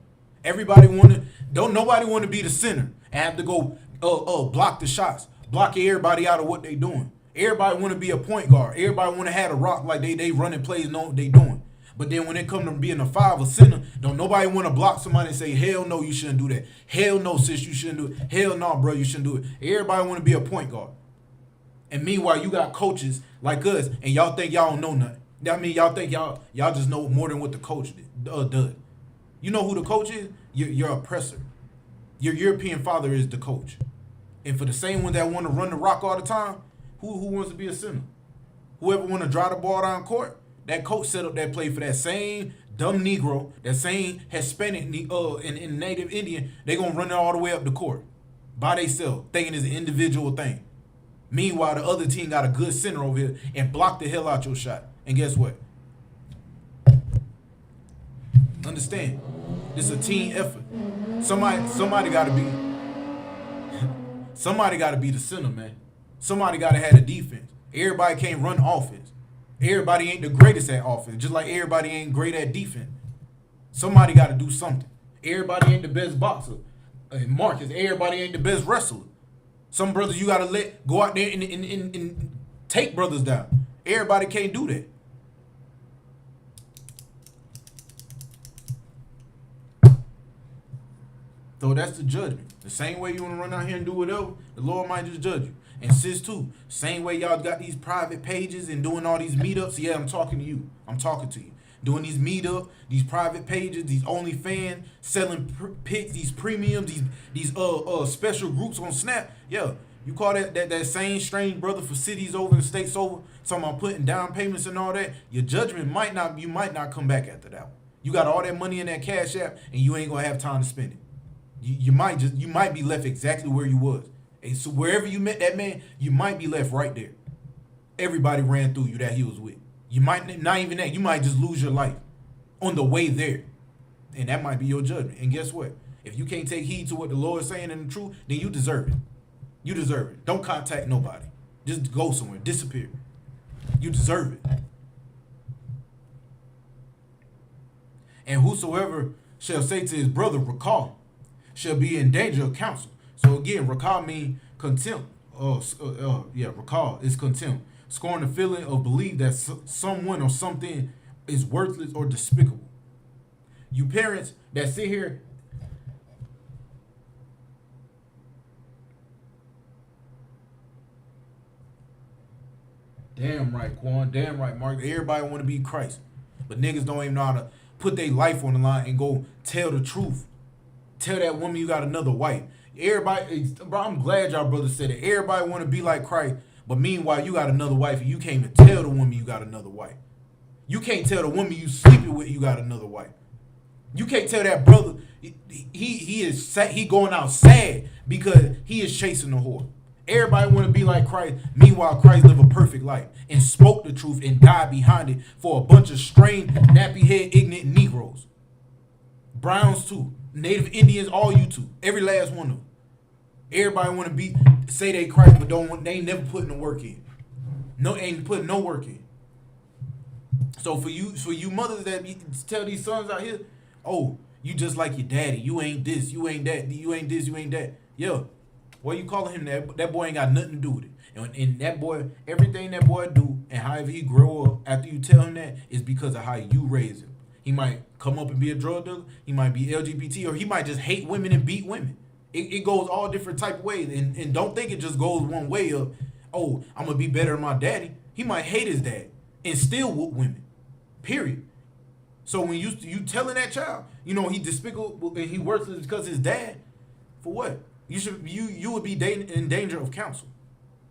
A: Nobody want to be the center and have to go block the shots, block everybody out of what they doing. Everybody want to be a point guard. Everybody want to have a rock like they running plays, know what they doing. But then when it come to being a 5 or center, don't nobody want to block somebody and say, hell no, you shouldn't do that. Hell no, sis, you shouldn't do it. Hell no, bro, you shouldn't do it. Everybody want to be a point guard. And meanwhile, you got coaches like us, and y'all think y'all don't know nothing. I mean, y'all think y'all just know more than what the coach does. You know who the coach is? Your oppressor. Your European father is the coach. And for the same ones that want to run the rock all the time, who wants to be a center? Whoever want to drive the ball down court, that coach set up that play for that same dumb Negro, that same Hispanic and Native Indian. They going to run it all the way up the court by themselves, thinking it's an individual thing. Meanwhile, the other team got a good center over here and block the hell out your shot. And guess what? Understand, it's a team effort. Somebody got to be. Somebody got to be the center, man. Somebody got to have the defense. Everybody can't run offense. Everybody ain't the greatest at offense, just like everybody ain't great at defense. Somebody got to do something. Everybody ain't the best boxer. Marcus, everybody ain't the best wrestler. Some brothers you got to let go out there and take brothers down. Everybody can't do that. So that's the judgment. The same way you want to run out here and do whatever, the Lord might just judge you. And sis too, same way y'all got these private pages and doing all these meetups. Yeah, I'm talking to you. I'm talking to you. Doing these meetup, these private pages, these OnlyFans, selling pics, these premiums, these special groups on Snap. Yeah, you call that same strange brother for cities over and states over, talking about putting down payments and all that. Your judgment might not come back after that one. You got all that money in that Cash App and you ain't gonna have time to spend it. You might be left exactly where you was. And so wherever you met that man, you might be left right there. Everybody ran through you that he was with. You might not even that. You might just lose your life on the way there. And that might be your judgment. And guess what? If you can't take heed to what the Lord is saying and the truth, then you deserve it. You deserve it. Don't contact nobody. Just go somewhere. Disappear. You deserve it. And whosoever shall say to his brother, recall, shall be in danger of counsel. So again, recall means contempt. Recall is contempt. Scorn the feeling of belief that someone or something is worthless or despicable. You parents that sit here, damn right, Quan, damn right, Mark. Everybody want to be Christ, but niggas don't even know how to put their life on the line and go tell the truth. tell that woman you got another wife. Everybody, bro, I'm glad y'all brothers said it. Everybody want to be like Christ, but meanwhile you got another wife and you can't even tell the woman you got another wife. You can't tell the woman you sleeping with you got another wife. You can't tell that brother he going out sad because he is chasing the whore. Everybody want to be like Christ. Meanwhile, Christ lived a perfect life and spoke the truth and died behind it for a bunch of strained, nappy head, ignorant Negroes. Browns too. Native Indians, all you two. Every last one of them. Everybody want to say they Christ, but they ain't never putting the work in. No, ain't putting no work in. So for you mothers that tell these sons out here, oh, you just like your daddy. You ain't this, you ain't that, you ain't this, you ain't that. Yeah. Why you calling him that? That boy ain't got nothing to do with it. And that boy, everything that boy do and however he grow up after you tell him that is because of how you raise him. He might come up and be a drug dealer. He might be LGBT, or he might just hate women and beat women. It goes all different type of ways. And don't think it just goes one way of, oh, I'm going to be better than my daddy. He might hate his dad and still whoop women. Period. So when you telling that child, he despicable and he worthless because his dad, for what? You would be in danger of counsel.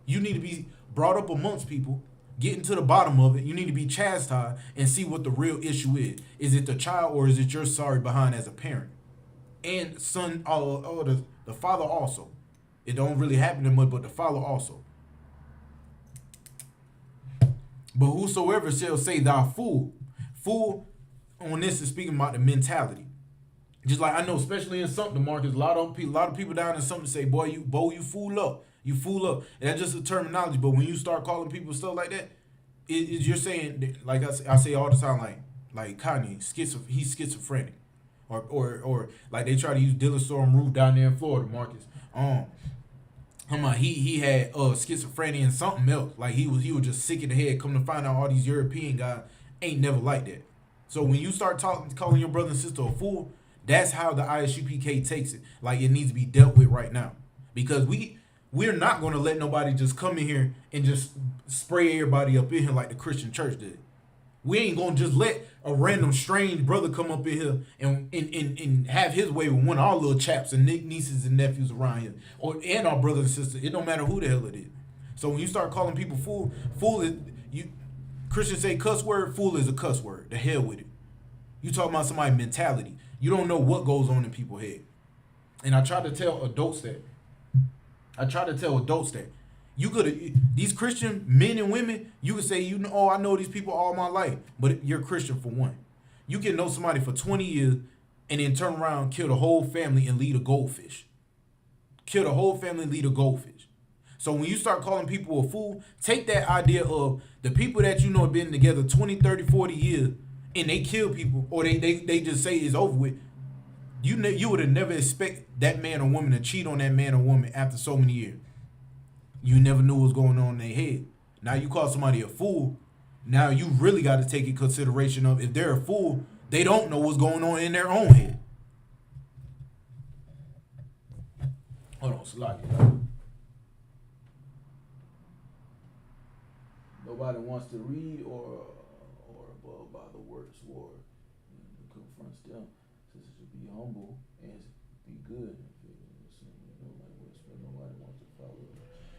A: You need to be brought up amongst people, getting to the bottom of it. You need to be chastised and see what the real issue is. Is it the child or is it your sorry behind as a parent? And son, the father also. It don't really happen to much, but the father also. But whosoever shall say thou fool on this is speaking about the mentality. Just like I know, especially in something, Marcus, a lot of people down in something say, boy, you fool up. You fool up. And that's just a terminology. But when you start calling people stuff like that, you're saying, like I say all the time, like Kanye, he's schizophrenic. Or like they try to use Dylan Storm Roof down there in Florida, Marcus. He had schizophrenia and something else. Like he was just sick in the head. Come to find out, all these European guys ain't never like that. So when you start calling your brother and sister a fool, that's how the ISUPK takes it. Like it needs to be dealt with right now. Because we're not going to let nobody just come in here and just spray everybody up in here like the Christian church did. We ain't going to just let a random strange brother come up in here and have his way with one of our little chaps and nieces and nephews around here. And our brothers and sisters. It don't matter who the hell it is. So when you start calling people fool is, Christians say cuss word, fool is a cuss word. The hell with it. You talking about somebody's mentality. You don't know what goes on in people's head. And I try to tell adults that. You these Christian men and women, you could say, I know these people all my life, but you're Christian for one. You can know somebody for 20 years and then turn around, kill the whole family and lead a goldfish. So when you start calling people a fool, take that idea of the people that have been together 20, 30, 40 years and they kill people or they just say it's over with. You would have never expect that man or woman to cheat on that man or woman after so many years. You never knew what was going on in their head. Now you call somebody a fool. Now you really got to take in consideration of if they're a fool, they don't know what's going on in their own head. Hold on, Sluggy. Nobody wants to read or above by the word sword. Confronts them. Says to be humble and be good. Nobody wants to follow.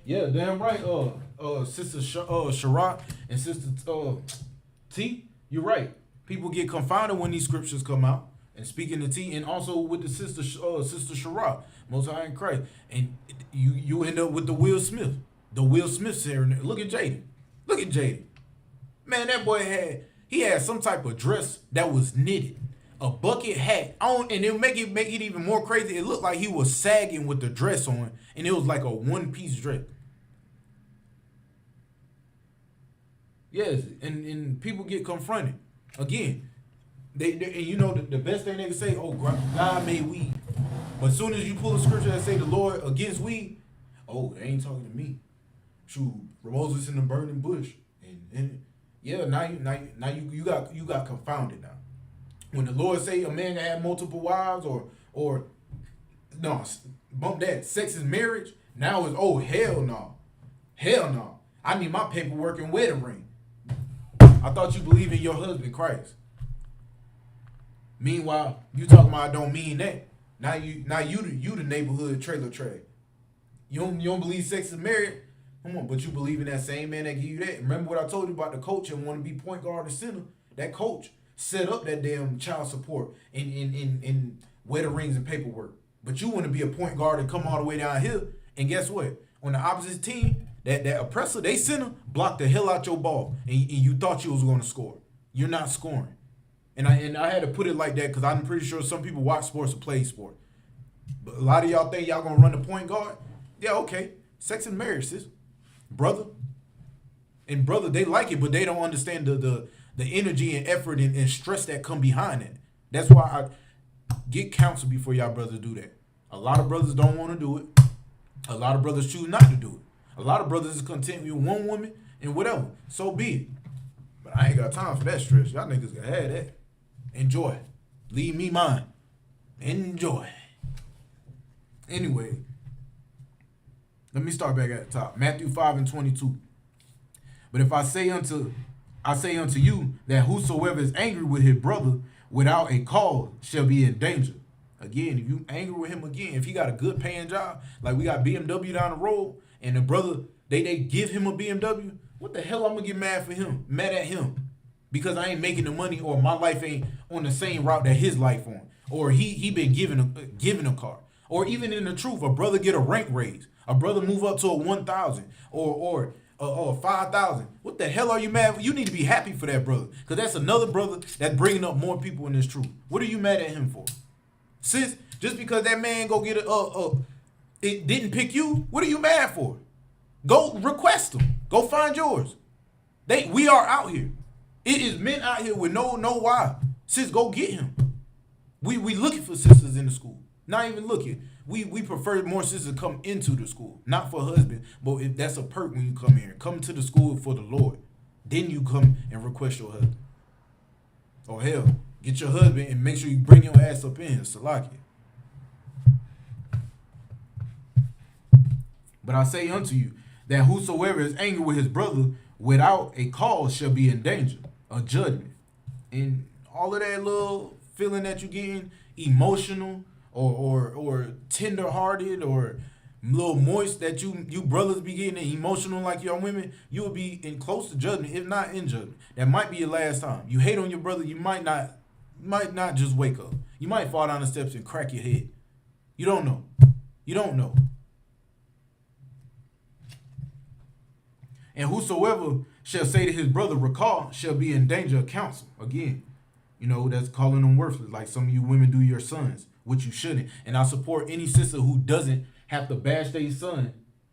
A: Yeah, damn right. Sister Sharat and Sister T, you're right. People get confounded when these scriptures come out. And speaking to T, and also with the Sister Sharat, Most High in Christ, and you end up with the Will Smith serenade. Look at Jaden. Man, that boy had some type of dress that was knitted, a bucket hat on, and it make it even more crazy. It looked like he was sagging with the dress on, and it was like a one-piece dress. Yes, and people get confronted again. They and the best thing they can say, oh, God made weed, but as soon as you pull a scripture that say the Lord against weed, oh, they ain't talking to me. Shoot, Moses in the burning bush, and yeah, now you got confounded now. When the Lord say a man can have multiple wives or no, bump that, sex is marriage. Now it's hell no. I need my paperwork and wedding ring. I thought you believe in your husband Christ. Meanwhile, you talking about I don't mean that. Now you the neighborhood trailer trash. You don't believe sex is marriage? Come on, but you believe in that same man that give you that. Remember what I told you about the coach and want to be point guard or center? That coach set up that damn child support in wedding rings and paperwork. But you want to be a point guard and come all the way down here. And guess what? On the opposite team, that oppressor, they center, blocked the hell out your ball. And you thought you was going to score. You're not scoring. And I had to put it like that because I'm pretty sure some people watch sports or play sport. But a lot of y'all think y'all going to run the point guard? Yeah, okay. Sex and marriage, sis. Brother. And brother, they like it, but they don't understand the energy and effort and stress that come behind it. That's why I get counsel before y'all brothers do that. A lot of brothers don't want to do it. A lot of brothers choose not to do it. A lot of brothers is content with one woman and whatever. So be it. But I ain't got time for that stress. Y'all niggas can have that. Enjoy. Leave me mine. Enjoy. Anyway, let me start back at the top. Matthew 5:22. But if I say unto you that whosoever is angry with his brother without a cause shall be in danger. Again, if you angry with him again, if he got a good paying job, like we got BMW down the road, and the brother, they give him a BMW, what the hell I'm gonna get mad at him? Because I ain't making the money or my life ain't on the same route that his life on. Or he been given a car. Or even in the truth, a brother get a rank raise. A brother move up to a 1,000 or 5,000. What the hell are you mad for? You need to be happy for that brother. Because that's another brother that's bringing up more people in this truth. What are you mad at him for? Sis, just because that man go get it didn't pick you, what are you mad for? Go request them. Go find yours. We are out here. It is men out here with no why. Sis, go get him. We looking for sisters in the school. Not even looking. We prefer more sisters come into the school. Not for husband, but if that's a perk when you come here. Come to the school for the Lord. Then you come and request your husband. Or hell, get your husband and make sure you bring your ass up in here. Salaki. But I say unto you that whosoever is angry with his brother without a cause shall be in danger of judgment. And all of that little feeling that you getting, emotional or tender-hearted or little moist that you brothers be getting emotional like your women, you will be in close to judgment, if not in judgment. That might be your last time. You hate on your brother, you might not just wake up. You might fall down the steps and crack your head. You don't know. You don't know. And whosoever shall say to his brother, recall, shall be in danger of counsel. Again, that's calling them worthless, like some of you women do your sons, which you shouldn't. And I support any sister who doesn't have to bash their son,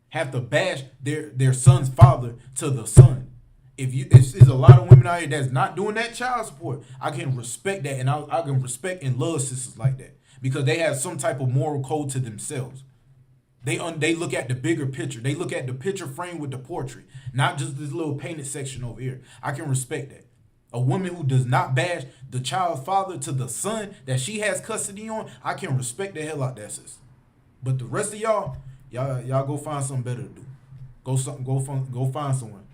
A: have to bash their son's father to the son. If there's a lot of women out here that's not doing that child support, I can respect that, and I can respect and love sisters like that because they have some type of moral code to themselves. They look at the bigger picture. They look at the picture frame with the portrait, not just this little painted section over here. I can respect that. A woman who does not bash the child's father to the son that she has custody on, I can respect the hell out that sis. But the rest of y'all go find something better to do. Go find someone.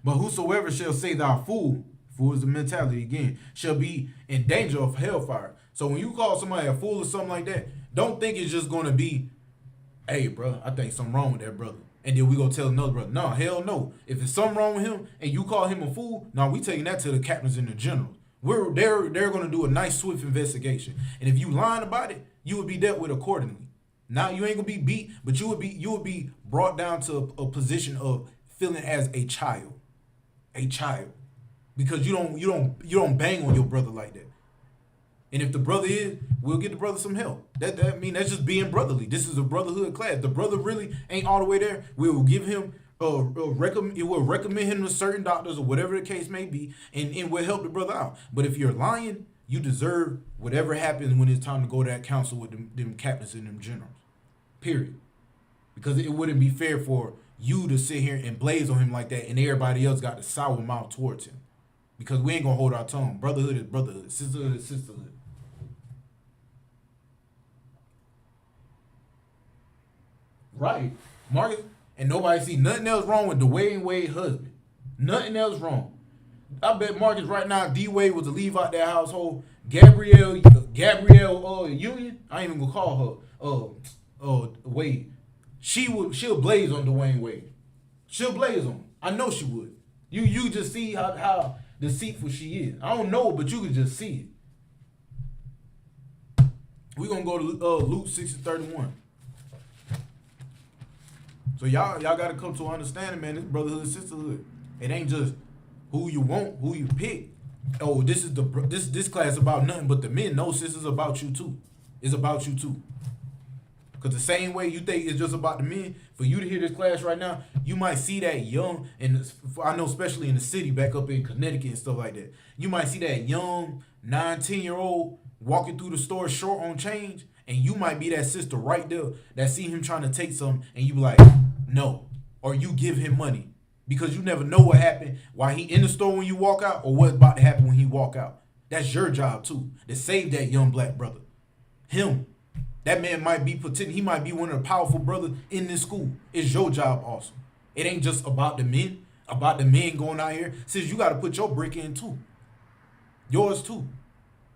A: But whosoever shall say thou fool is the mentality again, shall be in danger of hellfire. So when you call somebody a fool or something like that, don't think it's just going to be, hey, bro, I think something wrong with that brother. And then we go tell another brother. No, hell no. If it's something wrong with him and you call him a fool, no, we taking that to the captains and the generals. They're going to do a nice, swift investigation. And if you lying about it, you would be dealt with accordingly. Now you ain't going to be beat, but you would be brought down to a position of feeling as a child. A child. Because you don't bang on your brother like that. And if the brother is, we'll get the brother some help. That's just being brotherly. This is a brotherhood class. The brother really ain't all the way there. We will give him it will recommend him to certain doctors or whatever the case may be, and will help the brother out. But if you're lying, you deserve whatever happens when it's time to go to that council with them captains and them generals. Period. Because it wouldn't be fair for you to sit here and blaze on him like that, and everybody else got the sour mouth towards him. Because we ain't gonna hold our tongue. Brotherhood is brotherhood. Sisterhood is sisterhood. Right, Marcus. And nobody see nothing else wrong with Dwayne Wade's husband. Nothing else wrong. I bet Marcus right now, D Wade was to leave out that household. Gabrielle Union, I ain't even gonna call her Wade. She'll blaze on Dwayne Wade. She'll blaze on him. I know she would. You just see how deceitful she is. I don't know, but you can just see it. We're gonna go to Luke 6:31. So y'all gotta come to an understanding, man. This brotherhood and sisterhood. It ain't just who you want, who you pick. Oh, this class about nothing but the men. No, sis, is about you too. It's about you too. Because the same way you think it's just about the men, for you to hear this class right now, you might see that young, and I know especially in the city back up in Connecticut and stuff like that, you might see that young 9-10-year-old walking through the store short on change, and you might be that sister right there that see him trying to take something, and you be like, no. Or you give him money. Because you never know what happened while he in the store when you walk out, or what's about to happen when he walk out. That's your job too, to save that young black brother. Him. That man might be he might be one of the powerful brothers in this school. It's your job also. It ain't just about the men going out here. Since you got to put your brick in too. Yours too.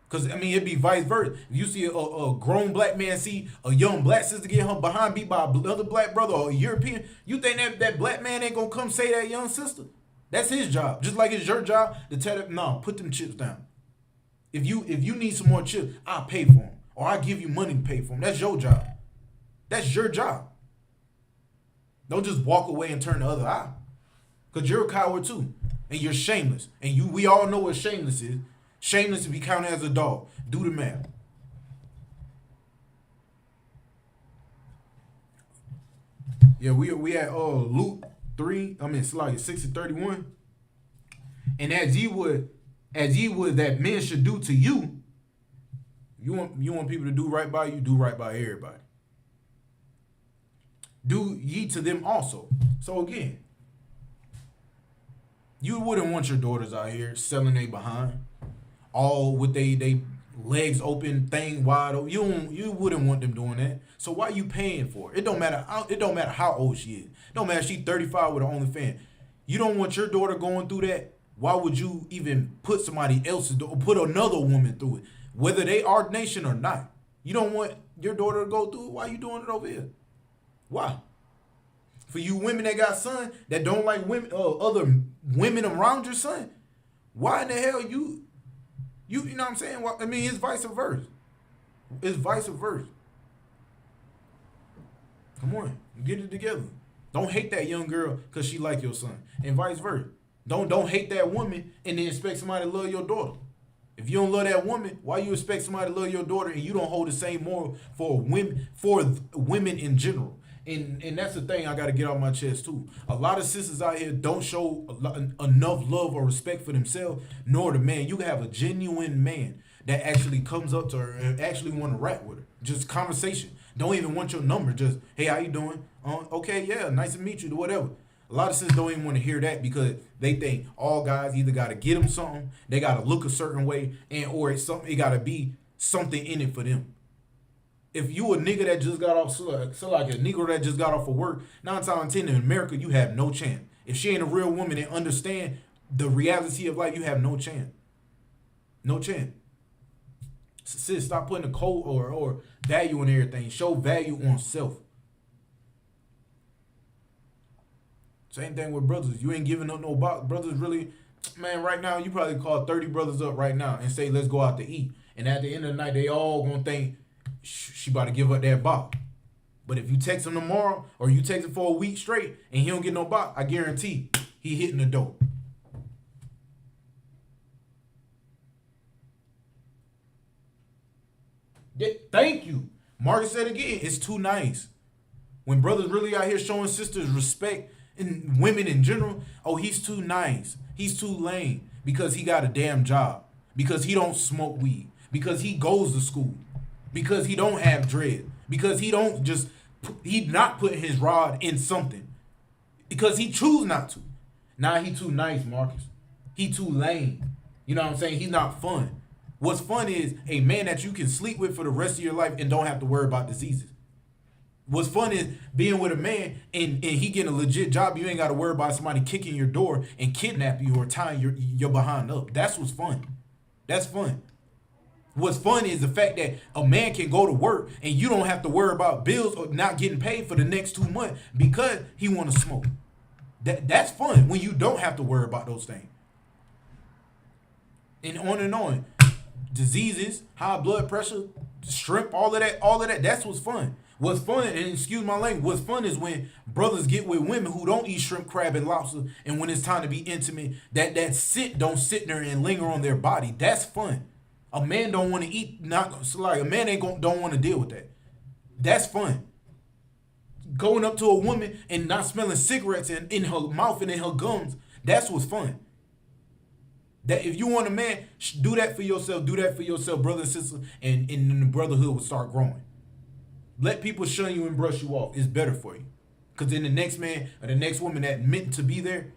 A: Because, I mean, it'd be vice versa. If you see a grown black man see a young black sister get her behind beat by another black brother or a European, you think that black man ain't going to come say that young sister? That's his job. Just like it's your job to tell them, no, put them chips down. If you need some more chips, I'll pay for them. Or I'll give you money to pay for them. That's your job. That's your job. Don't just walk away and turn the other eye. Because you're a coward too. And you're shameless. And we all know what shameless is. Shameless to be counted as a dog. Do the math. Yeah, we at Luke 6:31. And as ye would that men should do to you, you want people to do right by you, do right by everybody. Do ye to them also. So again, you wouldn't want your daughters out here selling they behind, all with they legs open, thing wide open. You wouldn't want them doing that. So why you paying for it? It don't matter how old she is. It don't matter if she's 35 with her OnlyFans. You don't want your daughter going through that. Why would you even put somebody else or put another woman through it? Whether they are nation or not. You don't want your daughter to go through it. Why are you doing it over here? Why? For you women that got son that don't like women, other women around your son, why in the hell you know what I'm saying? I mean, it's vice versa. It's vice versa. Come on, get it together. Don't hate that young girl because she like your son, and vice versa. Don't hate that woman and then expect somebody to love your daughter. If you don't love that woman, why you expect somebody to love your daughter and you don't hold the same moral for women in general? And that's the thing I got to get off my chest too. A lot of sisters out here don't show enough love or respect for themselves, nor the man. You can have a genuine man that actually comes up to her and actually want to rap with her. Just conversation. Don't even want your number. Just, hey, how you doing? Okay, yeah, nice to meet you, whatever. A lot of sisters don't even want to hear that because they think all guys either got to get them something, they got to look a certain way, or it got to be something in it for them. If you a nigga that just got off, so like a Negro that just got off of work, 9 times out of 10 in America, you have no chance. If she ain't a real woman and understand the reality of life, you have no chance. No chance. Sis, stop putting a code or value on everything. Show value on self. Same thing with brothers. You ain't giving up no box. Brothers really, man, right now, you probably call 30 brothers up right now and say, let's go out to eat. And at the end of the night, they all gonna think she about to give up that box. But if you text him tomorrow or you text him for a week straight and he don't get no box, I guarantee he hitting the door. Thank you. Marcus said again, it's too nice. When brothers really out here showing sisters respect and women in general, oh, he's too nice. He's too lame because he got a damn job. Because he don't smoke weed. Because he goes to school. Because he don't have dread. Because he not putting his rod in something. Because he choose not to. Nah, he too nice, Marcus. He too lame. You know what I'm saying? He's not fun. What's fun is a man that you can sleep with for the rest of your life and don't have to worry about diseases. What's fun is being with a man and he getting a legit job. You ain't got to worry about somebody kicking your door and kidnap you or tying your behind up. That's what's fun. That's fun. What's fun is the fact that a man can go to work and you don't have to worry about bills or not getting paid for the next 2 months because he want to smoke. That's fun when you don't have to worry about those things. And on and on. Diseases, high blood pressure, shrimp, all of that. That's what's fun. What's fun, and excuse my language, what's fun is when brothers get with women who don't eat shrimp, crab, and lobster, and when it's time to be intimate, that scent don't sit there and linger on their body. That's fun. A man don't want to eat, a man don't want to deal with that. That's fun. Going up to a woman and not smelling cigarettes in her mouth and in her gums, that's what's fun. That if you want a man, do that for yourself. Do that for yourself, brother and sister, and the brotherhood will start growing. Let people shun you and brush you off. It's better for you. Because then the next man or the next woman that meant to be there,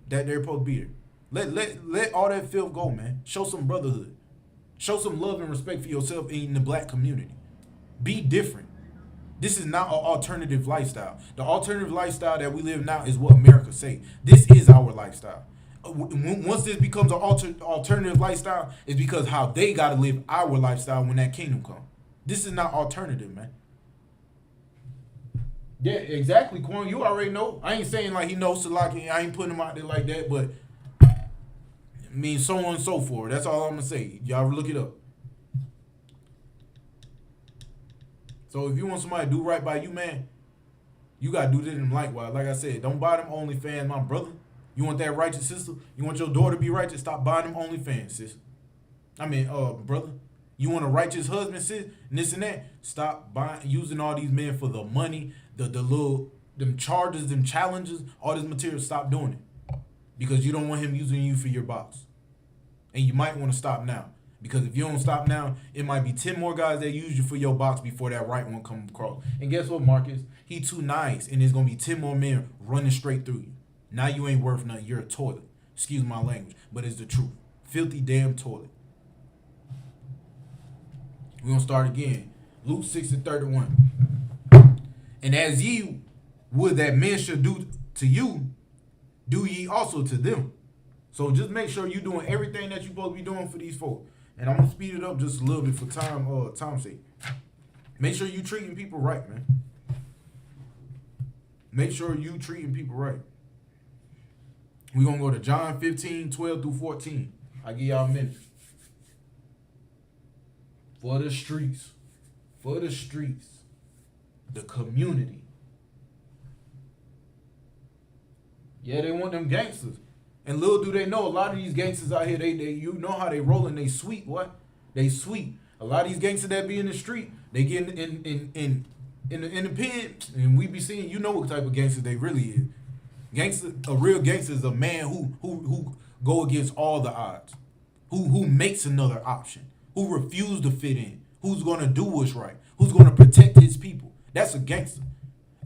A: that they're supposed to be there. Let all that filth go, man. Show some brotherhood. Show some love and respect for yourself in the black community. Be different. This is not an alternative lifestyle. The alternative lifestyle that we live now is what America say. This is our lifestyle. Once this becomes an alternative lifestyle, it's because how they got to live our lifestyle when that kingdom comes. This is not alternative, man. Yeah, exactly, Quan. You already know. I ain't saying like he knows Salaki. I ain't putting him out there like that, but I mean so on and so forth. That's all I'm gonna say. Y'all look it up. So if you want somebody to do right by you, man, you gotta do this to them likewise. Like I said, don't buy them OnlyFans, my brother. You want that righteous sister? You want your daughter to be righteous? Stop buying them OnlyFans, sis. Brother. You want a righteous husband, sis? And this and that. Stop using all these men for the money, them charges, them challenges, all this material. Stop doing it. Because you don't want him using you for your box. And you might want to stop now. Because if you don't stop now, it might be 10 more guys that use you for your box before that right one comes across. And guess what, Marcus? He too nice, and there's going to be 10 more men running straight through you. Now you ain't worth nothing. You're a toilet. Excuse my language, but it's the truth. Filthy damn toilet. We're going to start again. Luke 6:31. And as ye would that men should do to you, do ye also to them. So just make sure you're doing everything that you're supposed to be doing for these folks. And I'm going to speed it up just a little bit for time's sake. Make sure you treating people right, man. Make sure you treating people right. We're going to go to John 15:12 through 14. I'll give y'all a minute. For the streets. The community. Yeah, they want them gangsters. And little do they know, a lot of these gangsters out here, they you know how they rolling, they sweet, what? They sweet. A lot of these gangsters that be in the street, they get in the pen, and we be seeing, you know what type of gangster they really is. A real gangster is a man who go against all the odds, who makes another option, who refuse to fit in, who's gonna do what's right, who's gonna protect his people. That's a gangster.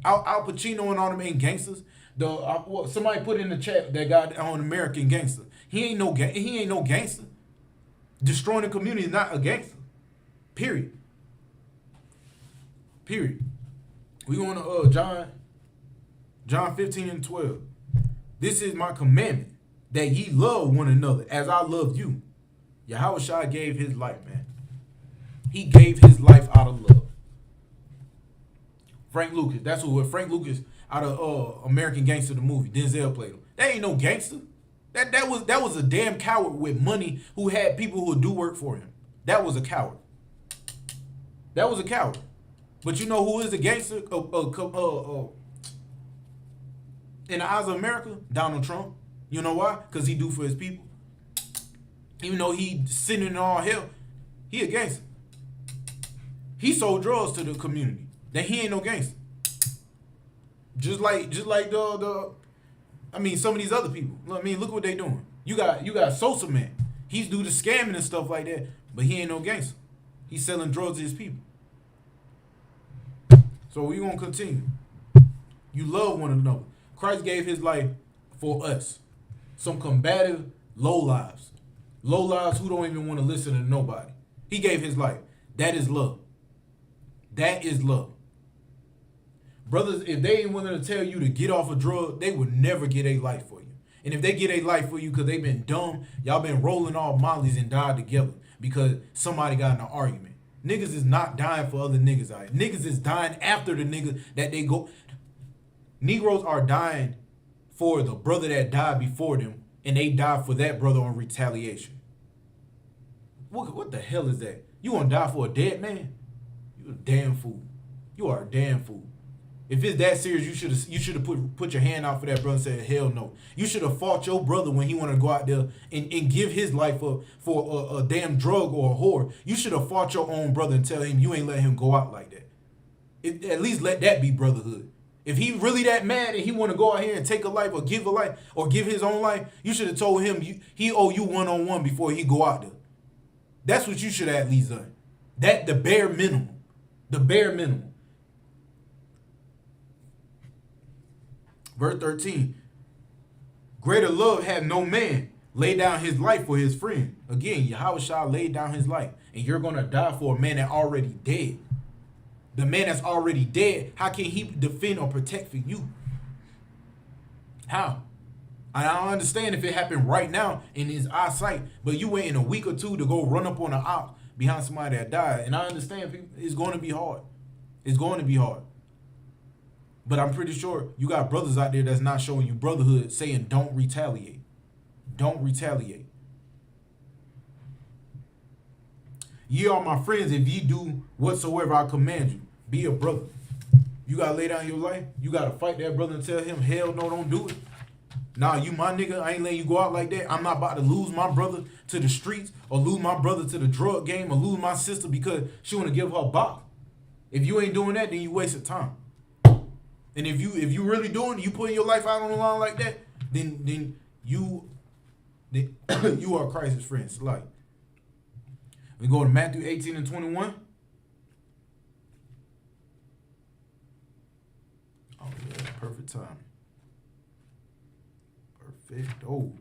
A: Al Pacino and all them ain't gangsters. Somebody put in the chat that got on American Gangster. He ain't no gangster. Destroying the community is not a gangster. Period. We going to John 15:12. This is my commandment, that ye love one another as I love you. Yahweh Shai gave his life, man. He gave his life out of love. Frank Lucas. That's what Frank Lucas out of American Gangster, the movie. Denzel played him. That ain't no gangster. That was a damn coward with money who had people who would do work for him. That was a coward. But you know who is a gangster in the eyes of America? Donald Trump. You know why? Because he do for his people. Even though he sinning in all hell, he a gangster. He sold drugs to the community. Then he ain't no gangster. Just like some of these other people. Look what they doing. You got Sosa Man. He's do the scamming and stuff like that, but he ain't no gangster. He's selling drugs to his people. So we gonna continue. You love one another. Christ gave his life for us. Some combative low lives who don't even want to listen to nobody. He gave his life. That is love. Brothers, if they ain't willing to tell you to get off a drug, they would never get a life for you. And if they get a life for you because they been dumb, y'all been rolling off mollies and died together because somebody got in an argument. Niggas is not dying for other niggas out here. Niggas is dying after the nigga that they go. Negroes are dying for the brother that died before them, and they die for that brother on retaliation. What the hell is that? You want to die for a dead man? You a damn fool. You are a damn fool. If it's that serious, you should have put your hand out for that brother and said, hell no. You should have fought your brother when he wanted to go out there and give his life for a damn drug or a whore. You should have fought your own brother and tell him you ain't let him go out like that. At least let that be brotherhood. If he really that mad and he want to go out here and take a life or give a life or give his own life, you should have told him he owe you one-on-one before he go out there. That's what you should have at least done. That the bare minimum. The bare minimum. Verse 13. Greater love have no man lay down his life for his friend. Again, Yahushua laid down his life. And you're going to die for a man that already dead. The man that's already dead, how can he defend or protect for you? How? I don't understand if it happened right now in his eyesight, but you wait in a week or two to go run up on an op behind somebody that died. And I understand people, it's going to be hard. It's going to be hard. But I'm pretty sure you got brothers out there that's not showing you brotherhood, saying don't retaliate. Don't retaliate. Ye are my friends if ye do whatsoever I command you. Be a brother. You got to lay down your life. You got to fight that brother and tell him, hell no, don't do it. Nah, you my nigga. I ain't letting you go out like that. I'm not about to lose my brother to the streets or lose my brother to the drug game or lose my sister because she want to give her a bop. If you ain't doing that, then you wasted time. And if you really doing it, you putting your life out on the line like that, then you are Christ's friends. Like, we go to Matthew 18 and 21. Oh yeah, perfect time. Perfect. Oh.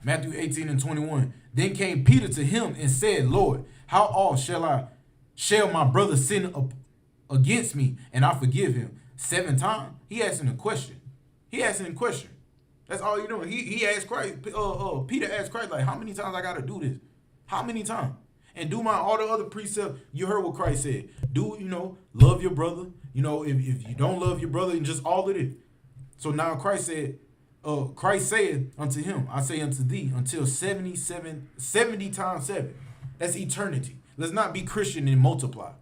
A: Matthew 18 and 21. Then came Peter to him and said, Lord, how oft shall my brother sin against me and I forgive him? 7 times? He asking a question. That's all you doing. He asked Christ. Peter asked Christ, like, how many times I gotta do this? How many times? And do all the other precepts. You heard what Christ said. Love your brother. If you don't love your brother, and just all of it. So now Christ said unto him, I say unto thee, until 70 times 7. That's eternity. Let's not be Christian and multiply.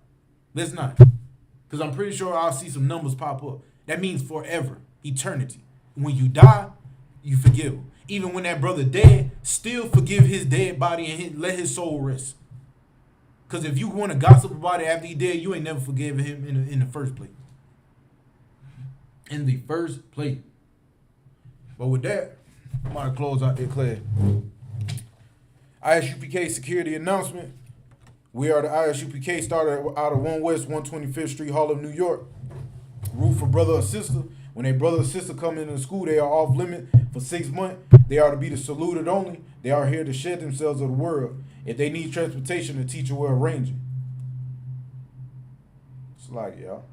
A: Let's not. Because I'm pretty sure I'll see some numbers pop up. That means forever. Eternity. When you die, you forgive him. Even when that brother dead, still forgive his dead body and let his soul rest. Because if you want to gossip about it after he dead, you ain't never forgiven him in the first place. In the first place. But with that, I'm going to close out that class. ISUPK security announcement. We are the ISUPK, started out of 1 West 125th Street, Harlem, New York. Root for brother or sister. When a brother or sister come into the school, they are off limit for 6 months. They are to be the saluted only. They are here to shed themselves of the world. If they need transportation, the teacher will arrange it. It's like, y'all.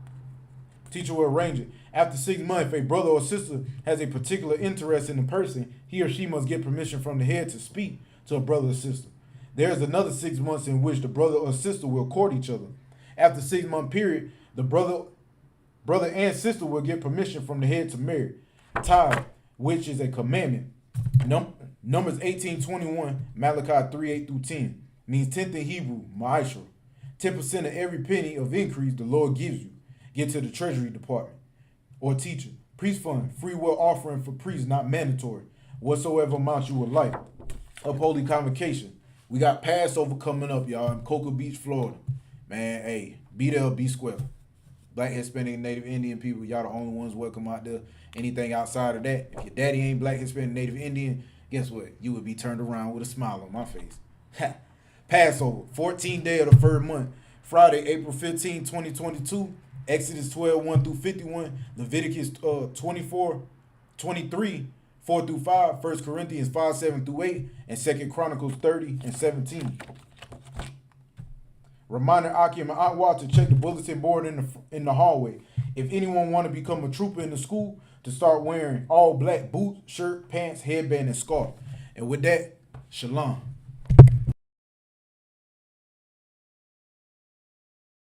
A: Teacher will arrange it. After 6 months, if a brother or sister has a particular interest in the person, he or she must get permission from the head to speak to a brother or sister. There is another 6 months in which the brother or sister will court each other. After 6 month period, the brother and sister will get permission from the head to marry. Tithe, which is a commandment. Numbers 18:21, Malachi 3:8-10, means 10th in Hebrew, ma'ashra. 10% of every penny of increase the Lord gives you. Get to the treasury department. Or teacher. Priest fund, free will offering for priests, not mandatory. Whatsoever amount you would like. Up holy convocation. We got Passover coming up, y'all, in Cocoa Beach, Florida. Man, hey, be there, be square. Black, Hispanic, Native Indian people, y'all the only ones welcome out there. Anything outside of that, if your daddy ain't Black, Hispanic, Native Indian, guess what? You would be turned around with a smile on my face. Passover, 14th day of the 3rd month. Friday, April 15, 2022. Exodus 12:1-51. Leviticus 23, 4-5. 1 Corinthians 5:7-8. And 2 Chronicles 30 and 17. Reminding Akim and Atwa to check the bulletin board in the hallway. If anyone want to become a trooper in the school, to start wearing all black boots, shirt, pants, headband, and scarf. And with that, shalom.